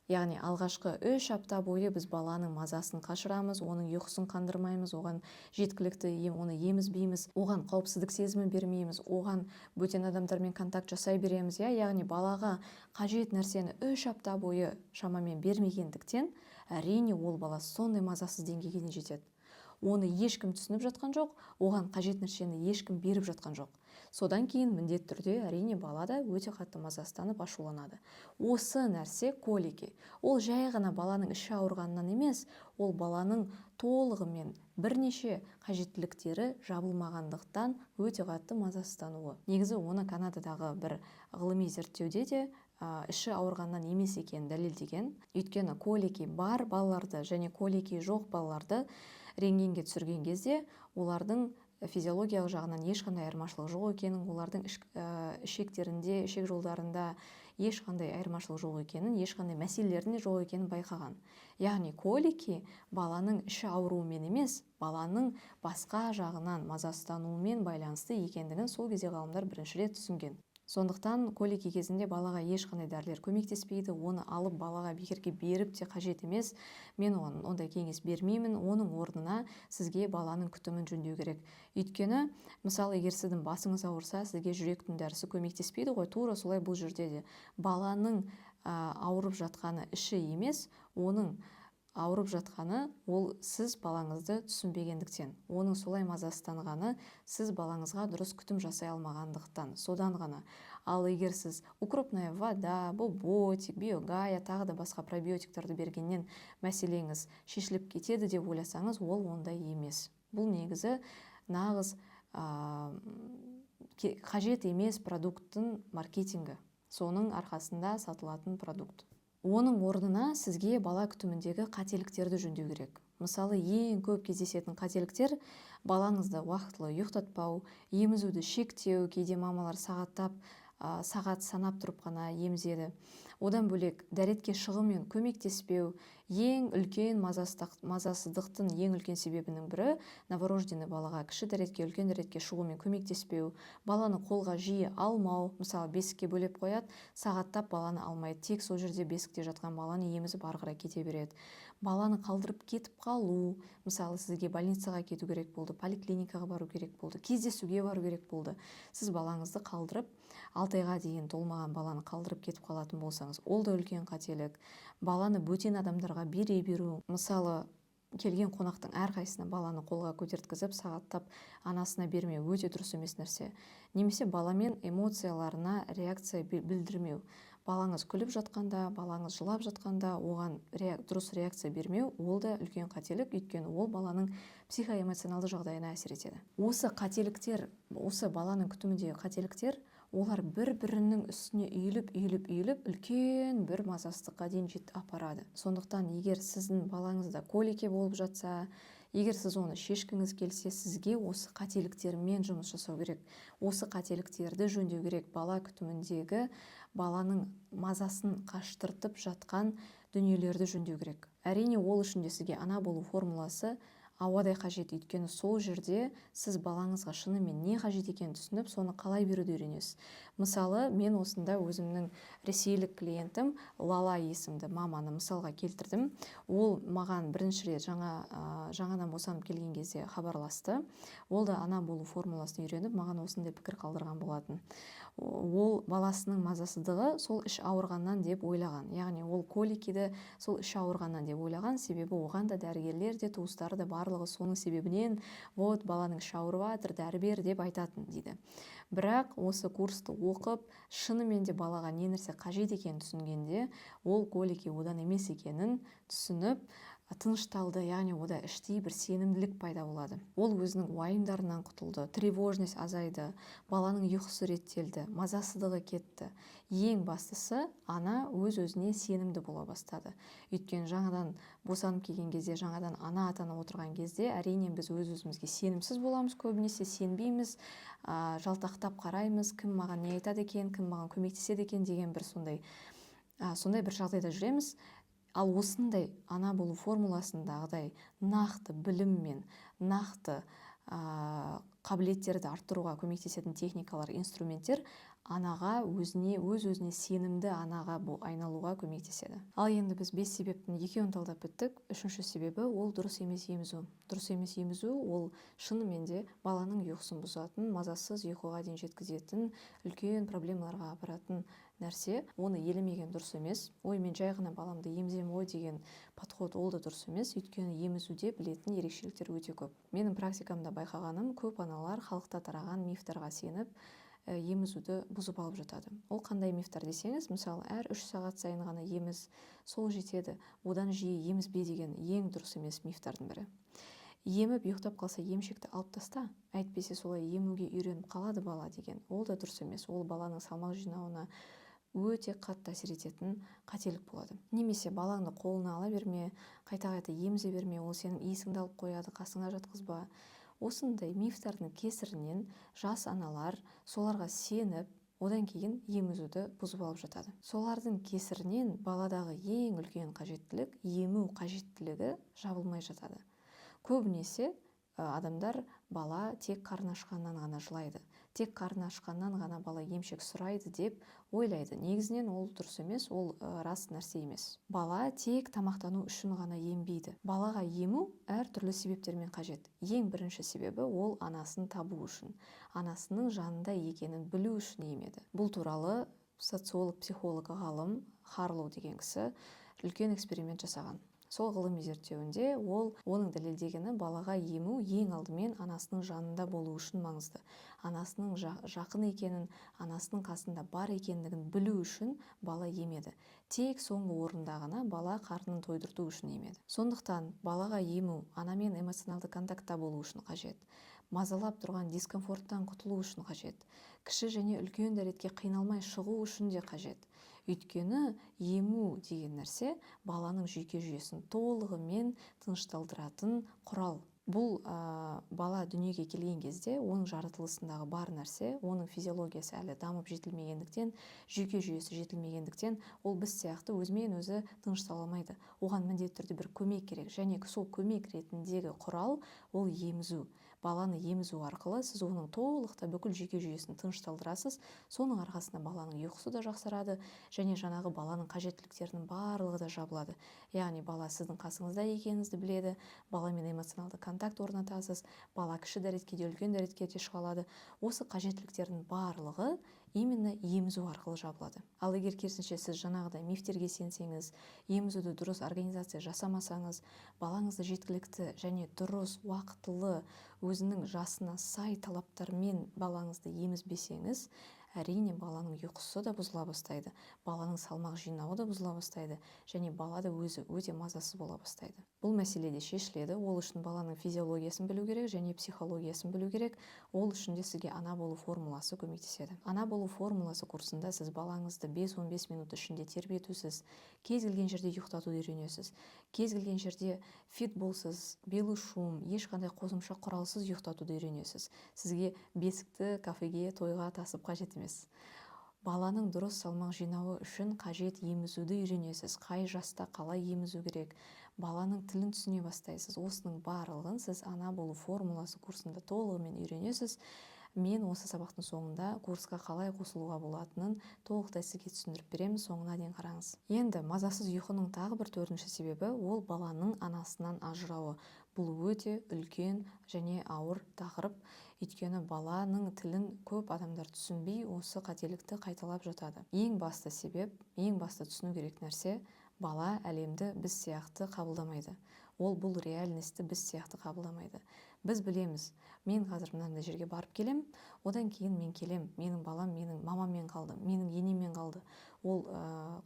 Яғни алғашқы 3 апта бойы біз баланың мазасын қашырамыз, оның ұйқысын қандырмаймыз, оған жеткілікті оны емізбейміз, оған қауіпсіздік сезімі бермейміз, оған бөтен адамдармен контакт жасай береміз. Яғни балаға қажет нәрсені 3 апта бойы шамамен бермегендіктен, әрине ол бала сондай мазасыз деңгейге дейін жетеді. Оны ешкім түсініп жатқан жоқ, оған қажет нәрсені ешкім беріп жатқан жоқ. Содан кейін міндетті түрде әрине балада өте қатты мазасызданып ашуланады. Осы нәрсе колики. Ол жай ғана баланың іші ауырғанынан емес, ол баланың толығымен бірнеше қажеттіліктері жабылмағандықтан өте қатты мазасыздануы. Негізі оны Канададағы бір ғылыми зерттеуде де іші ауырғаннан емес екенін дәлелдеген. Өйткені колики бар балаларды және колики жоқ балаларды рентгенге түсірген кезде олардың физиологиялық жағынан ешқандай айырмашылық жоқ екенін, олардың ішектерінде, ішек жолдарында ешқандай айырмашылық жоқ екенін, ешқандай мәселелердің жоқ екенін байқаған. Яғни колики баланың іші ауруымен емес, баланың басқа жағынан мазасыздануымен байланысты екендігін сол кезде ғалымдар бірінші рет түсінген. Сондықтан колики кезінде балаға ешқандай дәрілер көмектеспейді, оны алып балаға бекерге беріп те қажет емес. Мен оған ондай кеңес бермеймін. Оның орнына сізге баланың күтімін жөндеу керек. Өйткені, мысалы, егер сіздің басыңыз ауырса, сізге жүректің дәрісі көмектеспейді ғой, тура солай бұл жерде де. Баланың ауырып жатқаны іші емес, оның ауырып жатқаны ол сіз балаңызды түсінбегендіктен. Оның солай мазасызданғаны сіз балаңызға дұрыс күтім жасай алмағандықтан, содан ғана. Ал егер сіз укропная вода, боботик, биогая, тағы да басқа пробиотиктерді бергеннен мәселеңіз шешіліп кетеді деп ойласаңыз, ол ондай емес. Бұл негізі нағыз қажет емес продукттың маркетингі. Соның арқасында сатылатын продукт. Оның орнына сізге бала күтіміндегі қателіктерді жөндеу керек. Мысалы, ең көп кездесетін қателіктер балаңызды уақытылы ұйықтатпау, емізуді шектеу, кейде мамалар сағат санап тұрып қана емізеді. Одан бөлек дәретке шығумен көмектеспеу, ең үлкен мазасыздықтың ең үлкен себебінің бірі новорожденный балаға кіші дәретке, үлкен дәретке шығумен көмектеспеу, баланы қолға жиі алмау. Мысалы, бесікке бөлеп қояды, сағаттап баланы алмайды, тек сол жерде бесікте жатқан баланы емізіп ары қарай кете береді. Баланы қалдырып кетіп қалу, мысалы, сізге больницаға кету керек болды, поликлиникаға бару керек болды, кездесуге бару керек болды. Сіз балаңызды қалдырып, 6 айға дейін толмаған баланы қалдырып кетіп қалатын болсаңыз, ол да үлкен қателік. Баланы бөтен адамдарға бере беру, мысалы, келген қонақтың әрқайсысына баланы қолға көтерткізіп сағаттап анасына бермеу өте дұрыс емес нәрсе. Немесе баламен эмоцияларына реакция білдірмеу. Балаңыз күліп жатқанда, балаңыз жылап жатқанда оған дұрыс реакция бермеу, ол да үлкен қателік, өйткені ол баланың психоэмоционалды жағдайына әсер етеді. Осы қателіктер, осы баланың күтіміндегі қателіктер, олар бір-бірінің үстіне үйіліп үлкен бір мазасыздыққа дейін апарады. Сондықтан егер сіздің балаңызда колики болып жатса, егер сіз оны шешкіңіз келсе, сізге осы қателіктермен жұмыс жасау керек. Осы қателіктерді жөндеу керек. Бала күтіміндегі баланың мазасын қаштыртып жатқан дүниелерді жөндеу керек. Әрине, ол үшін де сізге ана болу формуласы ауадай қажет, өйткені сол жерде сіз балаңызға шынымен не қажет екенін түсініп, соны қалай беруді үйренесіз. Мысалы, мен осында өзімнің ресейлік клиентім Лала есімді маманы мысалға келтірдім. Ол маған бірінші рет жаңадан босанып келген кезде хабарласты. Ол да ана болу формуласын үйреніп, маған осындай пікір қалдырған болатын. Ол баласының мазасыздығы сол іш ауырғаннан деп ойлаған. Яғни ол коликиді сол іш ауырғаннан деп ойлаған, себебі оған да дәрігерлер де, туыстары да барлығы соның себебінен, баланың іші ауырып жатыр, дәрі бер деп айтатын дейді. Бірақ осы курсты оқып, шынымен де балаға не нәрсе қажет екенін түсінгенде, ол колики одан емес екенін түсініп, тынышталды, яғни ода іштей бір сенімділік пайда болады. Ол өзінің уайымдарынан құтылды, тревожность азайды, баланың ұйқысы реттелді, мазасыздығы кетті. Ең бастысы, ана өз-өзіне сенімді бола бастады. Өйткені жаңадан босанып келген кезде, жаңадан ана атанып отырған кезде, әрине біз өз-өзімізге сенімсіз боламыз, көбінесе сенбейміз, жалтақтап қараймыз, кім маған не айтады екен, кім маған көмектеседі екен деген бір сондай бір жағдайда жүреміз. Ал осындай ана болу формуласындағыдай нақты біліммен, нақты қабілеттерді арттыруға көмектесетін техникалар, инструменттер анаға өз-өзіне сенімді анаға айналуға көмектеседі. Ал енді біз 5 себептің 2-ін талдап біттік. 3-ші себебі ол дұрыс емес емізу. Дұрыс емес емізу ол шынымен де баланың ұйқысын бұзатын, мазасыз ұйқыға дейін жеткізетін, үлкен проблемаларға апаратын нәрсе. Оны елемеген дұрыс емес. Ой, мен жай ғана баламды емізем ғой деген подход, ол да дұрыс емес. Өйткені емізуде білетін ерекшеліктер өте көп. Менің практикамда байқағаным, көп аналар халықта тараған мифтарға сеніп, емізуді бұзып алып жатады. Ол қандай мифтар десеңіз, мысалы, әр 3 сағат сайын ғана еміз, сол жетеді, одан жиі емізбе деген ең дұрыс емес мифтардың бірі. Еміп ұйықтап қалса емшекті алып таста, әйтпесе солай емуге үйреніп қалады бала деген, ол да дұрыс емес. Ол баланың салмақ жинауына өте қатты әсер ететін қателік болады. Немесе балаңды қолына ала берме, қайта-қайта емізе берме, ол сенің иісіңді алып қояды, қасыңа жатқызба. Осындай мифтардың кесірінен жас аналар соларға сеніп, одан кейін емізуді бұзып алып жатады. Солардың кесірінен баладағы ең үлкен қажеттілік, ему қажеттілігі жабылмай жатады. Көбінесе адамдар бала тек қарны ашқаннан ғана жылайды. Тек қарны ашқаннан ғана бала емшек сұрайды деп ойлайды. Негізінен ол дұрыс емес, ол рас нәрсе емес. Бала тек тамақтану үшін ғана ембейді. Балаға ему әртүрлі себептермен қажет. Ең бірінші себебі ол анасын табу үшін, анасының жанында екенін білу үшін емеді. Бұл туралы социолог, психолог ғалым Харлоу деген кісі үлкен эксперимент жасаған. Сол ғылыми зерттеуінде оның дәлелдегені балаға ему ең алдымен анасының жанында болу үшін маңызды. Анасының жақын екенін, анасының қасында бар екендігін білу үшін бала емеді. Тек соңғы орында ғана бала қарнын тойдырту үшін емеді. Сондықтан балаға ему анамен эмоционалды контактта болу үшін қажет. Мазалап тұрған дискомфорттан құтылу үшін қажет. Кіші және үлкен дәретке қиналмай шығу үшін де қажет. Өйткені ему деген нәрсе баланың жүйке жүйесін толығымен тынышталдыратын құрал. Бұл бала дүниеге келген кезде оның жаратылысындағы бар нәрсе, оның физиологиясы әлі дамып жетілмегендіктен, жүйке жүйесі жетілмегендіктен, ол біз сияқты өзімен өзі тыныштала алмайды. Оған міндетті түрде бір көмек керек, және сол көмек ретіндегі құрал ол емізу. Баланы емізу арқылы сіз оның толықта бүкіл жүйке жүйесін тынышталдырасыз. Соның арқасында баланың ұйқысы да жақсарады, және жаңағы баланың қажеттіліктерінің барлығы да жабылады. Яғни бала сіздің қасыңызда екеніңізді біледі, баламен эмоционалды контакт орнатасыз, бала кіші дәретке де үлкен дәретке де шыға алады. Осы қажеттіліктердің барлығы именно емізу арқылы жабылады. Ал егер керісінше сіз жаңағыдай мифтерге сенсеңіз, емізуді дұрыс организация жасамасаңыз, балаңызды жеткілікті және дұрыс уақытылы өзінің жасына сай талаптармен балаңызды емізбесеңіз, әрине баланың ұйқысы да бұзыла бастайды, баланың салмақ жинауы да бұзыла бастайды, және бала да өзі өте мазасыз бола бастайды. Бұл мәселе де шешіледі. Ол үшін баланың физиологиясын білу керек және психологиясын білу керек. Ол үшін де сізге ана болу формуласы көмектеседі. Ана болу формуласы курсында сіз балаңызды 5-15 минут ішінде тербетусіз, кез келген жерде ұйықтатуды үйренесіз. Кез келген жерде фит болсыз, белый шум, ешқандай қосымша құралсыз ұйықтатуды үйренесіз. Сізге бесікті кафеге, тойға тасып қажет емес. Баланың дұрыс салмақ жинауы үшін қажет емізуді үйренесіз. Қай жаста қалай емізу керек, баланың тілін түсіне бастайсыз. Осының барлығын сіз ана болу формуласы курсында толығымен үйренесіз. Мен осы сабақтың соңында курсқа қалай қосылуға болатынын толықтай сізге түсіндіріп беремін, соңына дейін қараңыз. Енді мазасыз ұйқының тағы бір төртінші себебі ол баланың анасынан ажырауы. Бұл өте үлкен және ауыр тақырып. Өйткені баланың тілін көп адамдар түсінбей, осы қателікті қайталап жатады. Ең басты себеп, ең басты түсіну керек нәрсе, бала әлемді біз сияқты қабылдамайды. Ол бұл реальностьті біз сияқты қабылдамайды. Біз білеміз, мен қазір мынандай жерге барып келем, одан кейін мен келем, менің балам менің мамаммен қалды, менің енеммен қалды. Ол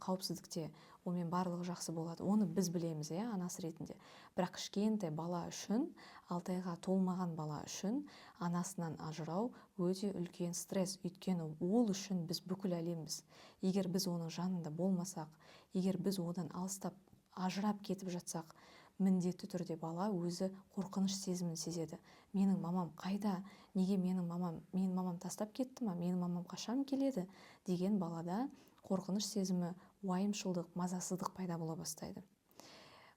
қауіпсіздікте, онымен барлығы жақсы болады. Оны біз білеміз, анасы ретінде. Бірақ кішкентай бала үшін, 6 айға толмаған бала үшін анасынан ажырау өте үлкен стресс. Өйткені ол үшін біз бүкіл әлембіз. Егер біз оның жанында болмасақ, егер біз одан алыстап ажырап кетіп жатсақ, міндетті түрде бала өзі қорқыныш сезімін сезеді. Менің мамам қайда? Неге менің мамам тастап кетті ма? Менің мамам қашан келеді? Деген балада қорқыныш сезімі, уайымшылдық, мазасыздық пайда бола бастайды.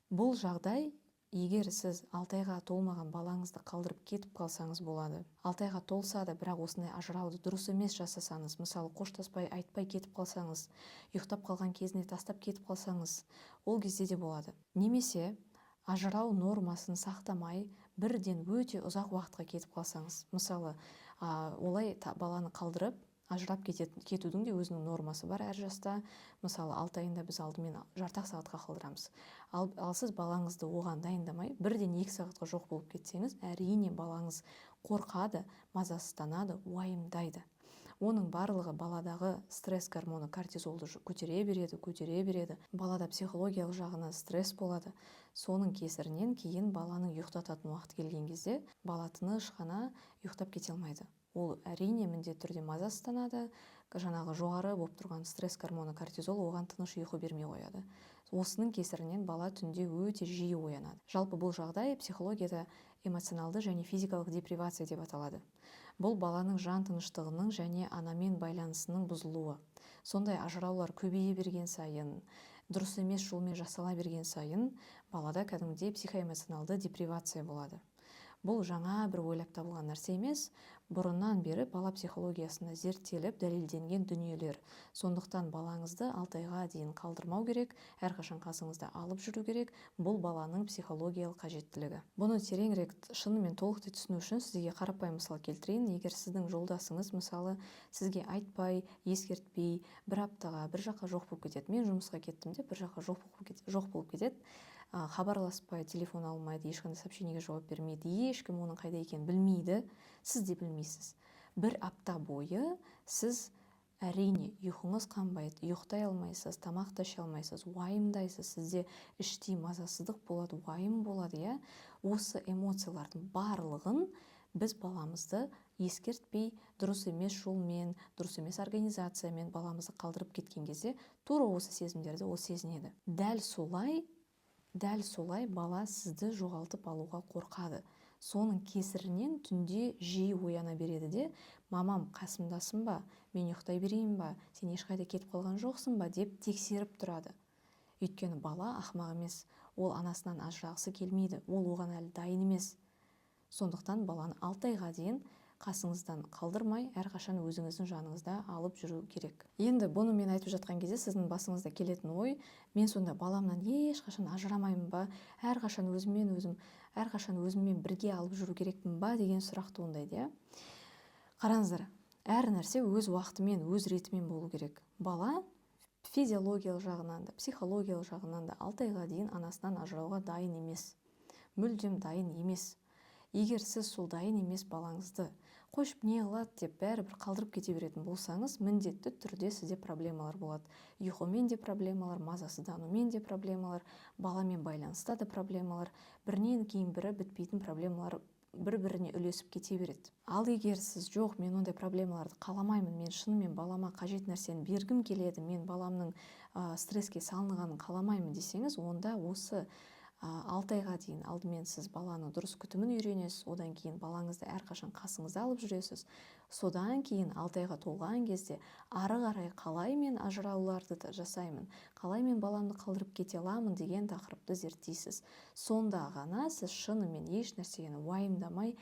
Бұл жағдай, егер сіз 6 айға толмаған балаңызды қалдырып кетіп қалсаңыз болады. 6 айға толса да, бірақ осындай ажырауды дұрыс емес жасасаңыз, мысалы қоштаспай, айтпай кетіп қалсаңыз, ұйықтап қалған кезінде тастап кетіп қалсаңыз, ол кезде де болады. Немесе ажырау нормасын сақтамай, бірден өте ұзақ уақытқа кетіп қалсаңыз, мысалы, олай баланы қалдырып, ажырап кетудің де өзінің нормасы бар әр жаста. Мысалы, 6 айында біз алдымен жартақ сағатқа қалдырамыз. Ал сіз балаңызды оған дайындамай, бірден 2 сағатқа жоқ болып кетсеңіз, әрине балаңыз қорқады, мазасызданады, уайымдайды. Оның барлығы баладағы стресс гормоны кортизолды көтере береді. Балада психологиялық жағына стресс болады. Соның кесірінен кейін баланың ұйықтататын уақыт келген кезде бала тыныш қана ұйықтап кете алмайды. Ол әрине міндетті түрде мазасызданады, жаңағы жоғары болып тұрған стресс гормоны кортизол оған тыныш ұйқы бермей қояды. Осының кесірінен бала түнде өте жиі оянады. Жалпы бұл жағдай психологияда эмоционалды және физикалық депривация деп аталады. Бұл баланың жан тыныштығының және анамен байланысының бұзылуы. Сондай ажыраулар көбейе берген сайын, дұрыс емес жолмен жасала берген сайын, балада кәдімгідей психоэмоционалды депривация болады. Бұл жаңа бір ойлап табылған нәрсе емес, бұрыннан бері бала психологиясында зерттеліп дәлелденген дүниелер. Сондықтан балаңызды 6 айға дейін қалдырмау керек, әрқашан қасыңызда алып жүру керек. Бұл баланың психологиялық қажеттілігі. Бұны тереңірек шынымен толықтай түсіну үшін сізге қарапайым мысал келтірейін. Егер сіздің жолдасыңыз мысалы сізге айтпай, ескертпей, бір аптаға бір жаққа жоқ болып кетеді. Мен жұмысқа кеттім деп бір жаққа жоқ болып кетеді. Хабарласпай, телефон алмайды, ешқандай сообщениеге жауап бермейді, ешкім оның қайда екенін білмейді, сіз де білмейсіз. Бір апта бойы сіз әрине ұйқыңыз қанбайды, ұйықтай алмайсыз, тамақ та іше алмайсыз, уайымдайсыз, сізде іштей мазасыздық болады, уайым болады. Осы эмоциялардың барлығын біз баламызды ескертпей, дұрыс емес жолмен, дұрыс емес организациямен баламызды қалдырып кеткен кезде тура осы сезімдерді ол сезінеді. Дәл солай бала сізді жоғалтып алуға қорқады. Соның кесірінен түнде жиі ояна береді де, мамам қасымдасың ба, мен ұйықтай берейін ба, сен ешқайда кетіп қалған жоқсың ба деп тексеріп тұрады. Өйткені бала ақымақ емес, ол анасынан ажырағысы келмейді, ол оған әлі дайын емес. Сондықтан баланы 6 айға дейін қасыңыздан қалдырмай, әрқашан өзіңіздің жаныңызда алып жүру керек. Енді бұны мен айтып жатқан кезде сіздің басыңызда келетін ой, мен сонда баламнан ешқашан ажырамаймын ба, әрқашан өзіммен бірге алып жүру керекпін ба деген сұрақ туындайды. Қараңыздар, әр нәрсе өз уақытымен, өз ретімен болу керек. Бала физиологиялық жағынан да, психологиялық жағынан да 6 айға дейін анасынан ажырауға дайын емес. Мүлдем дайын емес. Егер сіз сол дайын емес балаңызды қойшып не қылады деп бәрібір қалдырып кете беретін болсаңыз, міндетті түрде сізде проблемалар болады. Ұйқымен де проблемалар, мазасызданумен де проблемалар, баламен байланыста да проблемалар, бірінен кейін бірі бітпейтін проблемалар бір-біріне үлесіп кете береді. Ал егер сіз жоқ, мен ондай проблемаларды қаламаймын, мен шынымен балама қажет нәрсені бергім келеді, мен баламның стресске салынғанын қаламаймын десеңіз, онда осы 6 айға дейін алдымен сіз баланы дұрыс күтімін үйренесіз, одан кейін балаңызды әрқашан қасыңызда алып жүресіз. Содан кейін 6 айға толған кезде ары қарай қалай мен ажырауларды да жасаймын, қалай мен баламды қалдырып кете аламын деген тақырыпты зерттейсіз. Сонда ғана сіз шынымен еш нәрсені уайымдамай,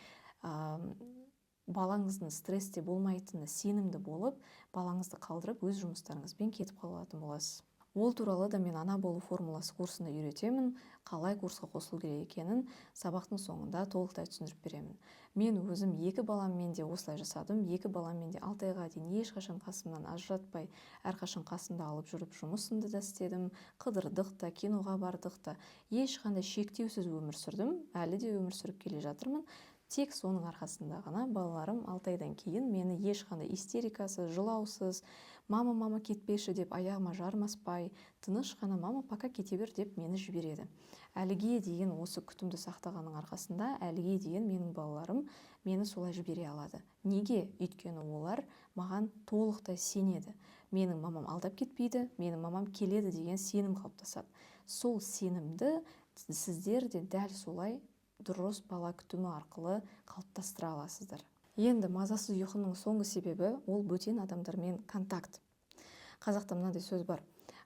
балаңыздың стрессте болмайтыны сенімді болып, балаңызды қалдырып өз жұмыстарыңызбен кетіп қалатын боласыз. Ол туралы да мен ана болу формуласы курсында үйретемін, қалай курсқа қосылу керек екенін сабақтың соңында толықтай түсіндіріп беремін. Мен өзім 2 баламмен де осылай жасадым. 2 баламмен де 6 айға дейін ешқашан қасымнан ажыратпай, әрқашан қасымда алып жүріп жұмысымды да істедім, қыдырдық та, киноға бардық та, ешқандай шектеусіз өмір сүрдім, әлі де өмір сүріп келе жатырмын. Тек соның арқасында ғана балаларым 6 айдан кейін мені ешқандай истерикасыз, жылаусыз, мама кетпеші деп аяғыма жармаспай, тыныш қана мама пока кете бер деп мені жібереді. Әліге дейін осы күтімді сақтағаның арқасында, әліге дейін менің балаларым мені солай жібере алады. Неге? Өйткені олар маған толықтай сенеді. Менің мамам алдап кетпейді, менің мамам келеді деген сенім қалыптасады. Сол сенімді сіздер де дәл солай дұрыс бала күтімі арқылы қалыптастыра аласыздар. Енді мазасыз ұйқының соңғы себебі ол бөтен адамдармен контакт. Қазақта мынандай сөз бар: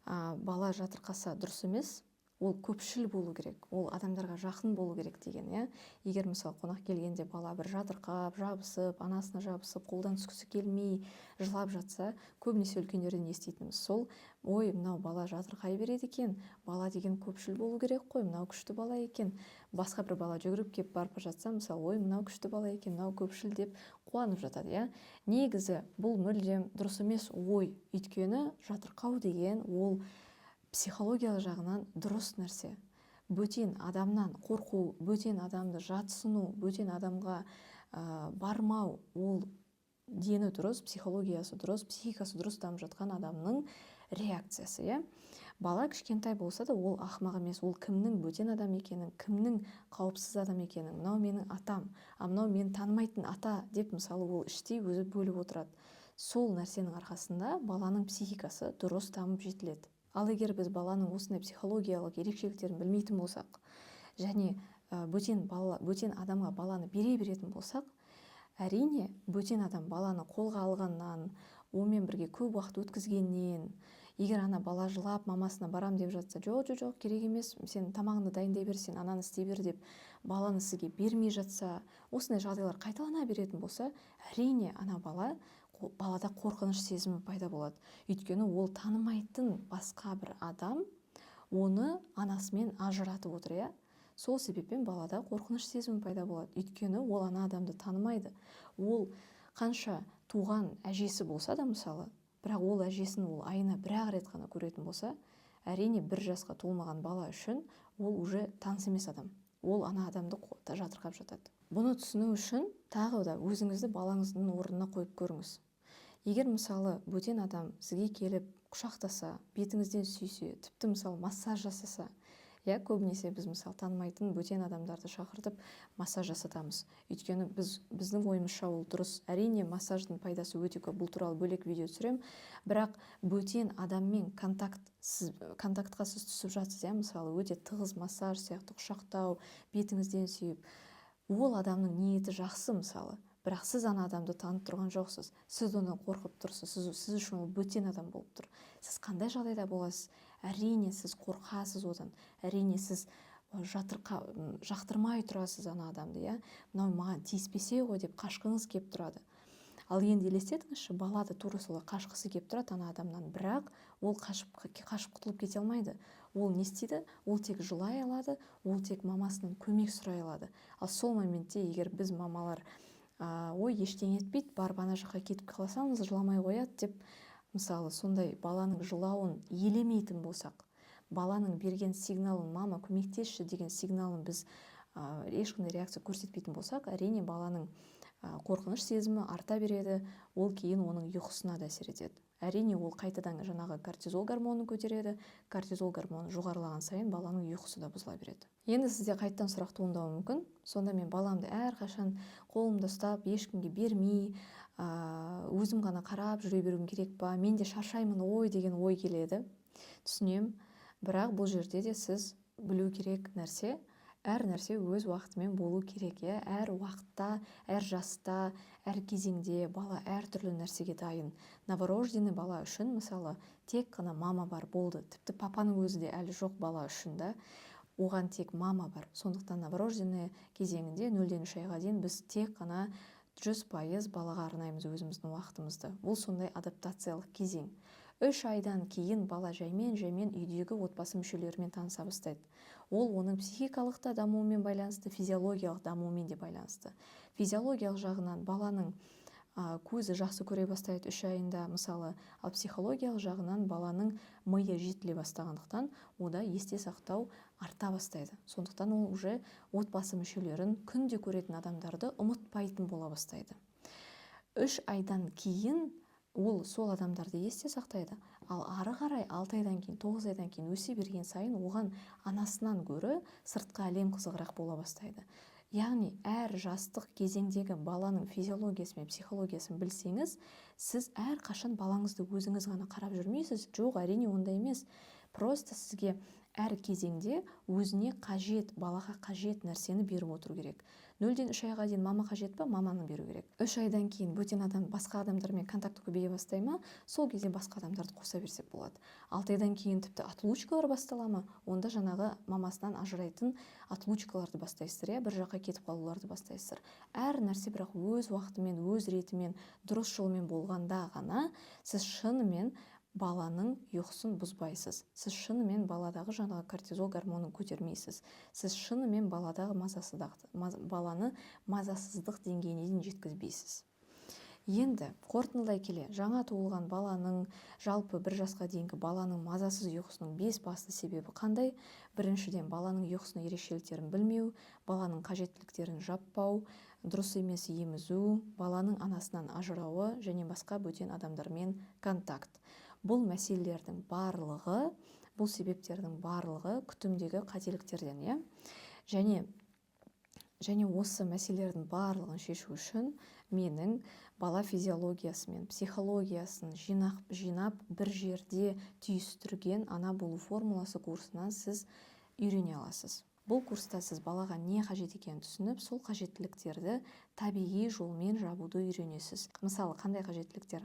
бала жатырқаса дұрыс емес, ол көпшіл болу керек, ол адамдарға жақын болу керек деген. Егер мысалы қонақ келгенде бала бір жатырқап, жабысып, анасына жабысып, қолдан түскісі келмей жылап жатса, көбінесе үлкендерден еститініміз сол: ой, мынау бала жатырқай береді екен, бала деген көпшіл болу керек қой, мынау күшті бала екен. Басқа бір бала жүгіріп кеп барып жатса, мысалы, ой, мынау күшті бала екен, мынау көпшіл деп қуанып жатады. Негізі бұл мүлдем дұрыс емес ой. Өйткені жатырқау деген ол психологиялық жағынан дұрыс нәрсе. Бөтен адамнан қорқу, бөтен адамды жатсыну, бөтен адамға бармау, ол дені дұрыс, психологиясы дұрыс, психикасы дұрыс дамып жатқан адамның реакциясы. Бала кішкентай болса да ол ақымақ емес, ол кімнің бөтен адам екенін, кімнің қауіпсіз адам екенін, мынау менің атам, мынау мен танымайтын ата деп мысалы ол іштей өзі бөліп отырады. Сол нәрсенің арқасында баланың психикасы дұрыс дамып жетіледі. Ал егер біз баланың осындай психологиялық ерекшеліктерін білмейтін болсақ, және бөтен адамға баланы бере беретін болсақ, әрине бөтен адам баланы қолға алғаннан, онымен бірге көп уақыт өткізгеннен, егер ана бала жылап мамасына барам деп жатса, жоқ, керек емес, сен тамағыңды дайындай бер, сен ананы істей бер деп баланы сізге бермей жатса, осындай жағдайлар қайталана беретін болса, әрине ана балада қорқыныш сезімі пайда болады. Өйткені ол танымайтын басқа бір адам оны анасымен ажыратып отыр. Сол себеппен балада қорқыныш сезімі пайда болады. Өйткені ол ана адамды танымайды. Ол қанша туған әжесі болса да мысалы, бірақ ол әжесін ол айына бір-ақ рет қана көретін болса, әрине 1 жасқа толмаған бала үшін ол уже таныс емес адам. Ол ана адамды жатырқап жатады. Бұны түсіну үшін тағы да өзіңізді балаңыздың орнына қойып көріңіз. Егер мысалы бөтен адам сізге келіп құшақтаса, бетіңізден сүйсе, тіпті мысалы массаж жасаса, көбінесе біз мысалы танымайтын бөтен адамдарды шақыртып массаж жасатамыз. Өйткені біздің ойымызша ол дұрыс. Әрине массаждың пайдасы өте көп. Бұл туралы бөлек видео түсірем. Бірақ бөтен адаммен контактқа сіз түсіп жатсыз, мысалы өте тығыз массаж сияқты құшақтау, бетіңізден сүйіп, ол адамның ниеті жақсы мысалы. Бірақ сіз ана адамды танып тұрған жоқсыз. Сіз оны қорқып тұрсыз. Сіз үшін ол бөтен адам болып тұр. Сіз қандай жағдайда боласыз? Әрине сіз қорқасыз одан. Әрине сіз жақтырмай тұрасыз ана адамды, мынау маған тиіспесе ғой деп қашқыңыз кеп тұрады. Ал енді елестетіңізші, бала да тура солай қашқысы кеп тұрады ана адамнан, бірақ ол қашып құтылып кете алмайды. Ол не істейді? Ол тек жылай алады, ол тек мамасынан көмек сұрай алады. Ал сол моментте егер біз мамалар ой ештеңе етпейді, барып ана жаққа кетіп қалсаңыз жыламай қояды деп, мысалы сондай баланың жылауын елемейтін болсақ, баланың берген сигналын, мама көмектесші деген сигналын біз ешқандай реакция көрсетпейтін болсақ, әрине баланың қорқыныш сезімі арта береді, ол кейін оның ұйқысына да әсер етеді. Әрине ол қайтадан жаңағы кортизол гормонын көтереді. Кортизол гормоны жоғарылаған сайын баланың ұйқысы да бұзыла береді. Енді сізде қайттан сұрақ туындауы мүмкін. Сонда мен баламды әрқашан қолымда ұстап, ешкімге бермей, өзім ғана қарап жүре беруім керек па? Мен де шаршаймын ой деген ой келеді. Түсінем. Бірақ бұл жерде де сіз білу керек нәрсе, әр нәрсе өз уақытымен болу керек. Әр уақытта, әр жаста, әр кезеңде бала әртүрлі нәрсеге дайын. Новорожденный бала үшін мысалы тек қана мама бар болды. Тіпті папаның өзі де әлі жоқ бала үшін да. Оған тек мама бар. Сондықтан новорожденный кезеңінде 0-3 айға дейін біз тек қана 100% балаға арнаймыз өзіміздің уақытымызды. Бұл сондай адаптациялық кезең. 3 айдан кейін бала жаймен үйдегі отбасы мүшелерімен таныса бастайды. Ол оның психикалық та дамуымен байланысты, физиологиялық дамуымен де байланысты. Физиологиялық жағынан баланың көзі жақсы көре бастайды 3 айында мысалы, ал психологиялық жағынан баланың миы жетіле бастағандықтан ода есте сақтау арта бастайды. Сондықтан ол уже отбасы мүшелерін күнде көретін адамдарды ұмытпайтын бола бастайды. 3 айдан кейін ол сол адамдарды есте сақтайды. Ал ары қарай 6 айдан кейін, 9 айдан кейін өсе берген сайын оған анасынан гөрі сыртқы әлем қызығырақ бола бастайды. Яғни әр жастық кезеңдегі баланың физиологиясы мен психологиясын білсеңіз, сіз әр қашан балаңызды өзіңіз ғана қарап жүрмейсіз. Жоқ, әрине ондай емес. Просто сізге әр кезеңде өзіне қажет, балаға қажет нәрсені беріп отыру керек. 0-3 айға дейін мама қажет па, маманы беру керек. 3 айдан кейін бөтен адам басқа адамдармен контакты көбейе бастай ма, сол кезде басқа адамдарды қоса берсек болады. 6 айдан кейін тіпті отлучкалар бастала ма, онда жаңағы мамасынан ажырайтын отлучкаларды бастайсыздар, бір жаққа кетіп қалуларды бастайсыздар. Әр нәрсе бірақ өз уақытымен, өз ретімен, дұрыс жолмен болғанда ғана сіз шынымен баланың ұйқысын бұзбайсыз. Сіз шынымен баладағы жаңағы кортизол гормонын көтермейсіз. Сіз шынымен баланы мазасыздық деңгейіне дейін жеткізбейсіз. Енді қорытындылай келе, жаңа туылған баланың, жалпы 1 жасқа дейінгі баланың мазасыз ұйқысының 5 басты себебі қандай? Біріншіден, баланың ұйқысының ерекшеліктерін білмеу, баланың қажеттіліктерін жаппау, дұрыс емес емізу, баланың анасынан ажырауы және басқа бөтен адамдармен контакт. Бұл мәселелердің барлығы, бұл себептердің барлығы күтімдегі қателіктерден, және осы мәселелердің барлығын шешу үшін менің бала физиологиясы мен психологиясын жинап бір жерде түйістірген ана болу формуласы курсынан сіз үйрене аласыз. Бұл курста сіз балаға не қажет екенін түсініп, сол қажеттіліктерді табиғи жолмен жабуды үйренесіз. Мысалы, қандай қажеттіліктер?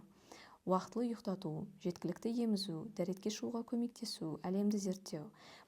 Уақытылы ұйықтату, жеткілікті емізу, дәретке шығуға көмектесу, әлемді зерттеу.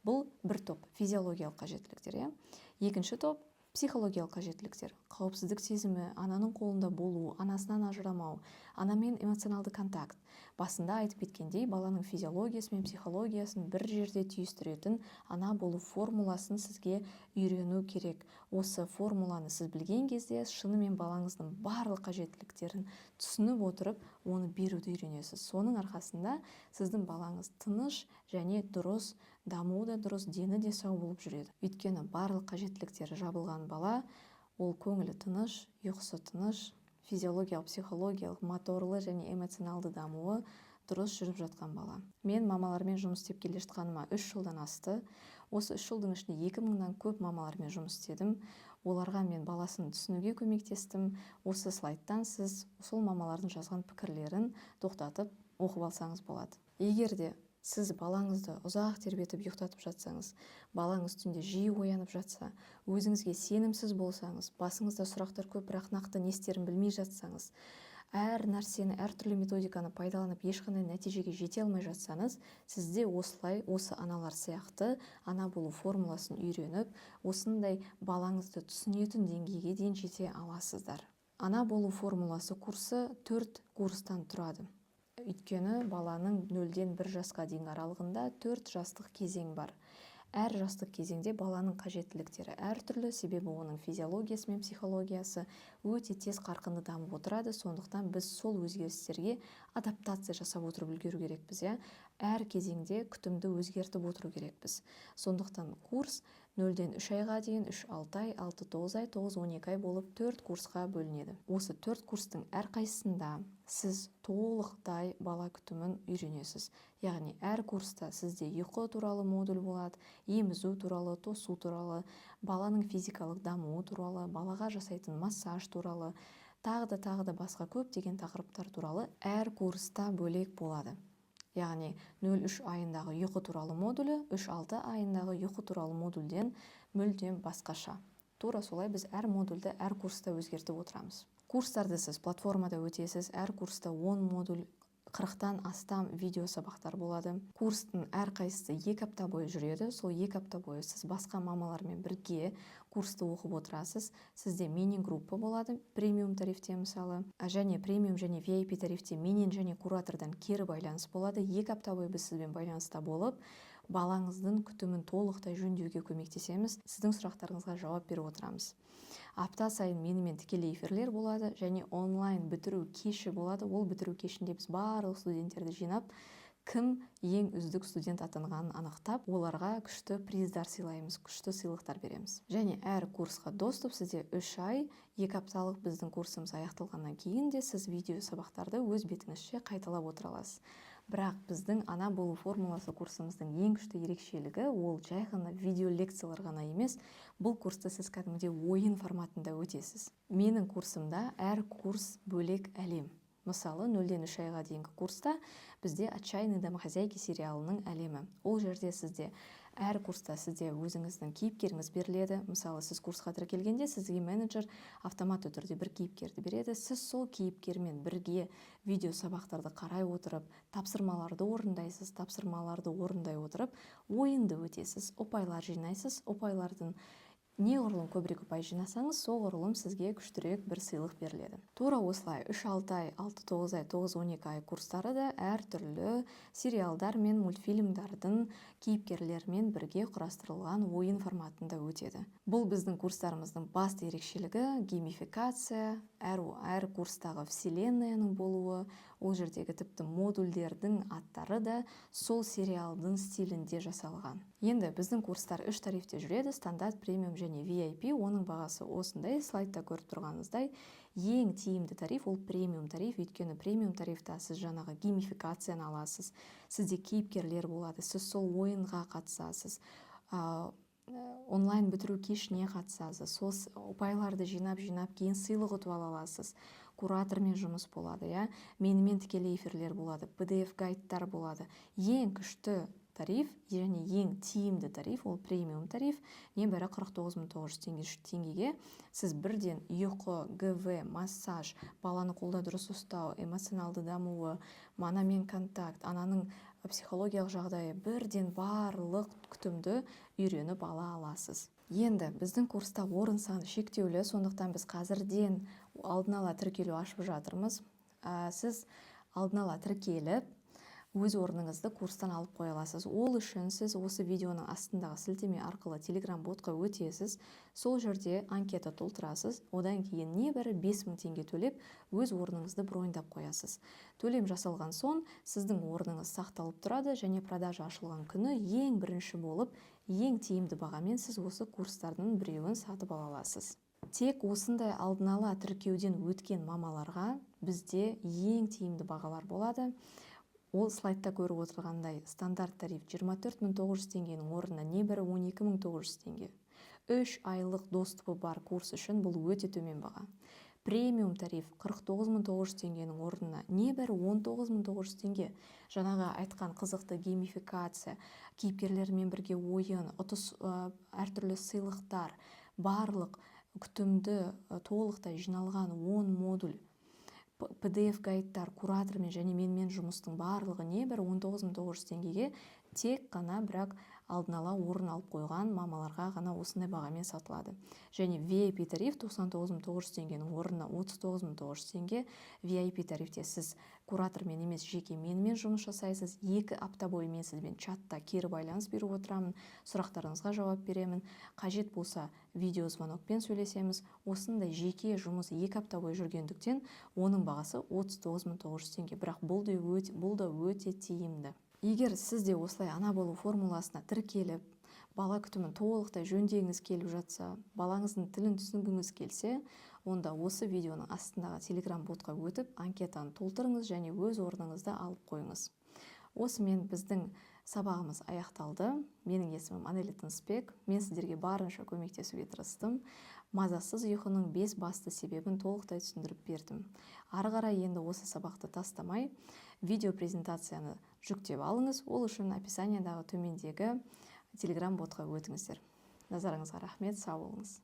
Бұл бір топ физиологиялық қажеттіліктер. Екінші топ психологиялық қажеттіліктер. Қауіпсіздік сезімі, ананың қолында болу, анасынан ажырамау, анамен эмоционалды контакт. Басында айтып кеткендей, баланың физиологиясы мен психологиясын бір жерде түйістіретін ана болу формуласын сізге үйрену керек. Осы формуланы сіз білген кезде шынымен балаңыздың барлық қажеттіліктерін түсініп отырып, оны беруді үйренесіз. Соның арқасында сіздің балаңыз тыныш және дұрыс, дамуы да дұрыс, дені де сау болып жүреді. Өйткені барлық қажеттіліктері жабылған бала, ол көңілі тыныш, ұйқысы тыныш, физиологиялық, психологиялық, моторлы және эмоционалды дамуы дұрыс жүріп жатқан бала. Мен мамалармен жұмыс істеп келе жатқаныма 3 жылдан асты. Осы 3 жылдың ішінде 2000-нан көп мамалармен жұмыс істедім. Оларға мен баласын түсінуге көмектестім. Осы слайдтан сіз сол мамалардың жазған пікірлерін тоқтатып оқып алсаңыз болады. Егер де сіз балаңызды ұзақ тербетіп ұйықтатып жатсаңыз, балаңыз түнде жиі оянып жатса, өзіңізге сенімсіз болсаңыз, басыңызда сұрақтар көп, бірақ нақты не істерін білмей жатсаңыз, әр нәрсені, әртүрлі методиканы пайдаланып ешқандай нәтижеге жете алмай жатсаңыз, сізде осылай, осы аналар сияқты ана болу формуласын үйреніп, осындай балаңызды түсінетін деңгейге дейін жете аласыздар. Ана болу формуласы курсы 4 курстан тұрады. Өйткені баланың 0-ден 1 жасқа дейін аралығында 4 жастық кезең бар. Әр жастық кезеңде баланың қажеттіліктері әртүрлі, себебі оның физиологиясы мен психологиясы өте тез қарқынды дамып отырады. Сондықтан біз сол өзгерістерге адаптация жасап отырып үлгеру керекпіз. Әр кезеңде күтімді өзгертіп отыру керекпіз. Сондықтан курс 0-ден 3 айға дейін 3-6 ай, 6-9 ай, 9-12 ай болып 4 курсқа бөлінеді. Осы 4 курстың әрқайсысында сіз толықтай бала күтімін үйренесіз. Яғни әр курста сізде ұйқы туралы модуль болады, емізу туралы, тосу туралы, баланың физикалық дамуы туралы, балаға жасайтын массаж туралы, тағы да басқа көптеген тақырыптар туралы әр курста бөлек болады. Яғни 0-3 айындағы ұйқы туралы модулі 3-6 айындағы ұйқы туралы модульден мүлдем басқаша. Тура солай біз әр модульді әр курста өзгертіп отырамыз. Курстарды сіз платформада өтесіз, әр курста 10 модуль, 40-тан астам видео сабақтар болады. Курстың әрқайсысы 2 апта бойы жүреді. Сол 2 апта бойы сіз басқа мамалармен бірге курсты оқып отырасыз. Сізде мини-группа болады, премиум тарифте мысалы, және премиум және VIP тарифте менен және куратордан кері байланыс болады. 2 апта бойы біз сізбен байланыста болып, балаңыздың күтімін толықтай жөндеуге көмектесеміз, сіздің сұрақтарыңызға жауап беріп отырамыз. Апта сайын менімен тікелей эфирлер болады және онлайн бітіру кеші болады. Ол бітіру кешінде біз барлық студенттерді жинап, кім ең үздік студент атанғанын анықтап, оларға күшті приздар сыйлаймыз, күшті сыйлықтар береміз. Және әр курсқа доступ сізде 3 ай, 2 апталық біздің курсымыз аяқталғаннан кейін де сіз видео сабақтарды өз бетіңізше қайталап отыра аласыз. Бірақ біздің ана болу формуласы курсымыздың ең күшті ерекшелігі ол жай ғана видео лекциялар ғана емес, бұл курсты сіз кәдімгідей ойын форматында өтесіз. Менің курсымда әр курс бөлек әлем. Мысалы, 0-ден 3 айға дейінгі курста бізде «Отчаянные домохозяйки» сериалының әлемі. Ол жерде сізде әр курста сізде өзіңіздің кейіпкеріңіз беріледі. Мысалы, сіз курсқа тіркелгенде сізге менеджер автоматты түрде бір кейіпкерді береді. Сіз сол кейіпкермен бірге видео сабақтарды қарай отырып, тапсырмаларды орындайсыз, тапсырмаларды орындай отырып, ойынды өтесіз, ұпайлар жинайсыз. Ұпайлардың неғұрлым көбірек ұпай жинасаңыз, соғұрлым сізге күштірек бір сыйлық беріледі. Тура осылай 3-6 ай, 6-9 ай, 9-12 ай курстары да әртүрлі сериалдар мен мультфильмдардың кейіпкерлерімен бірге құрастырылған ойын форматында өтеді. Бұл біздің курстарымыздың басты ерекшелігі геймификация, әр курстағы вселенная-ның болуы, ол жердегі тіпті модульдердің аттары да сол сериалдың стилінде жасалған. Енді біздің курстар 3 тарифте жүреді: стандарт, премиум және VIP. Оның бағасы осындай, слайдта көріп тұрғаныңыздай. Ең тиімді тариф ол премиум тариф, өйткені премиум тарифта сіз жаңағы геймификацияны аласыз, сізде кейіпкерлер болады, сіз сол ойынға қатысасыз, онлайн бітіру кешіне қатысасыз, сол ұпайларды жинап кейін сыйлық ұтып ала аласыз. Куратормен жұмыс болады, менімен тікелей эфирлер болады, PDF гайдтар болады. Ең күшті тариф және ең тиімді тариф ол премиум тариф. Небәрі 49.900 теңгеге сіз бірден ұйқы, ГВ, массаж, баланы қолда дұрыс ұстау, эмоционалды дамуы, анамен контакт, ананың психологиялық жағдайы, бірден барлық күтімді үйреніп ала аласыз. Енді біздің курста орын саны шектеулі, сондықтан біз қазірден алдын ала тіркелу ашып жатырмыз. Сіз алдын ала тіркеліп, өз орныңызды курстан алып қоя аласыз. Ол үшін сіз осы видеоның астындағы сілтеме арқылы Telegram ботқа өтесіз. Сол жерде анкета толтырасыз. Одан кейін небәрі 5000 теңге төлеп, өз орныңызды броньдап қоясыз. Төлем жасалған соң сіздің орныңыз сақталып тұрады және продажа ашылған күні ең бірінші болып, ең тиімді бағамен сіз осы курстардың біреуін сатып ала аласыз. Тек осындай алдын ала тіркеуден өткен мамаларға бізде ең тиімді бағалар болады. Ол слайдта көріп отырғандай стандарт тариф 24.900 теңгенің орнына небәрі 12.900 теңге. 3 айлық доступы бар курс үшін бұл өте төмен баға. Премиум тариф 49.900 теңгенің орнына небәрі 19.900 теңге. Жаңағы айтқан қызықты геймификация, кейіпкерлермен бірге ойын, әртүрлі сыйлықтар, барлық күтімді толықтай жиналған 10 модуль, PDF гайдтар, куратормен және менімен жұмыстың барлығы небәрі 19.900 теңгеге тек қана бірақ алдын ала орын алып қойған мамаларға ғана осындай бағамен сатылады. Және VIP тариф 99.900 теңгенің орнына 39.900 теңге. VIP тарифте сіз куратормен емес жеке менімен жұмыс жасайсыз. 2 апта бойы мен сізбен чатта кері байланыс беріп отырамын, сұрақтарыңызға жауап беремін. Қажет болса видеозвонокпен сөйлесеміз. Осындай жеке жұмыс 2 апта бойы жүргендіктен оның бағасы 39.900 теңге. Бірақ бұл да өте тиімді. Егер сіз де осылай ана болу формуласына тіркеліп, бала күтімін толықтай жөндегіңіз келіп жатса, балаңыздың тілін түсінгіңіз келсе, онда осы видеоның астындағы телеграм-ботқа өтіп, анкетаны толтырыңыз және өз орныңызды алып қойыңыз. Осымен біздің сабағымыз аяқталды. Менің есімім Анели Тынысбек. Мен сіздерге барынша көмектесуге тырыстым. Мазасыз ұйқының 5 басты себебін толықтай түсіндіріп бердім. Ары қарай енді осы сабақты тастамай, видео презентацияны жүктеп алыңыз. Ол үшін описаниядағы төмендегі телеграм-ботқа өтіңіздер. Назарыңызға рахмет, сау болыңыз.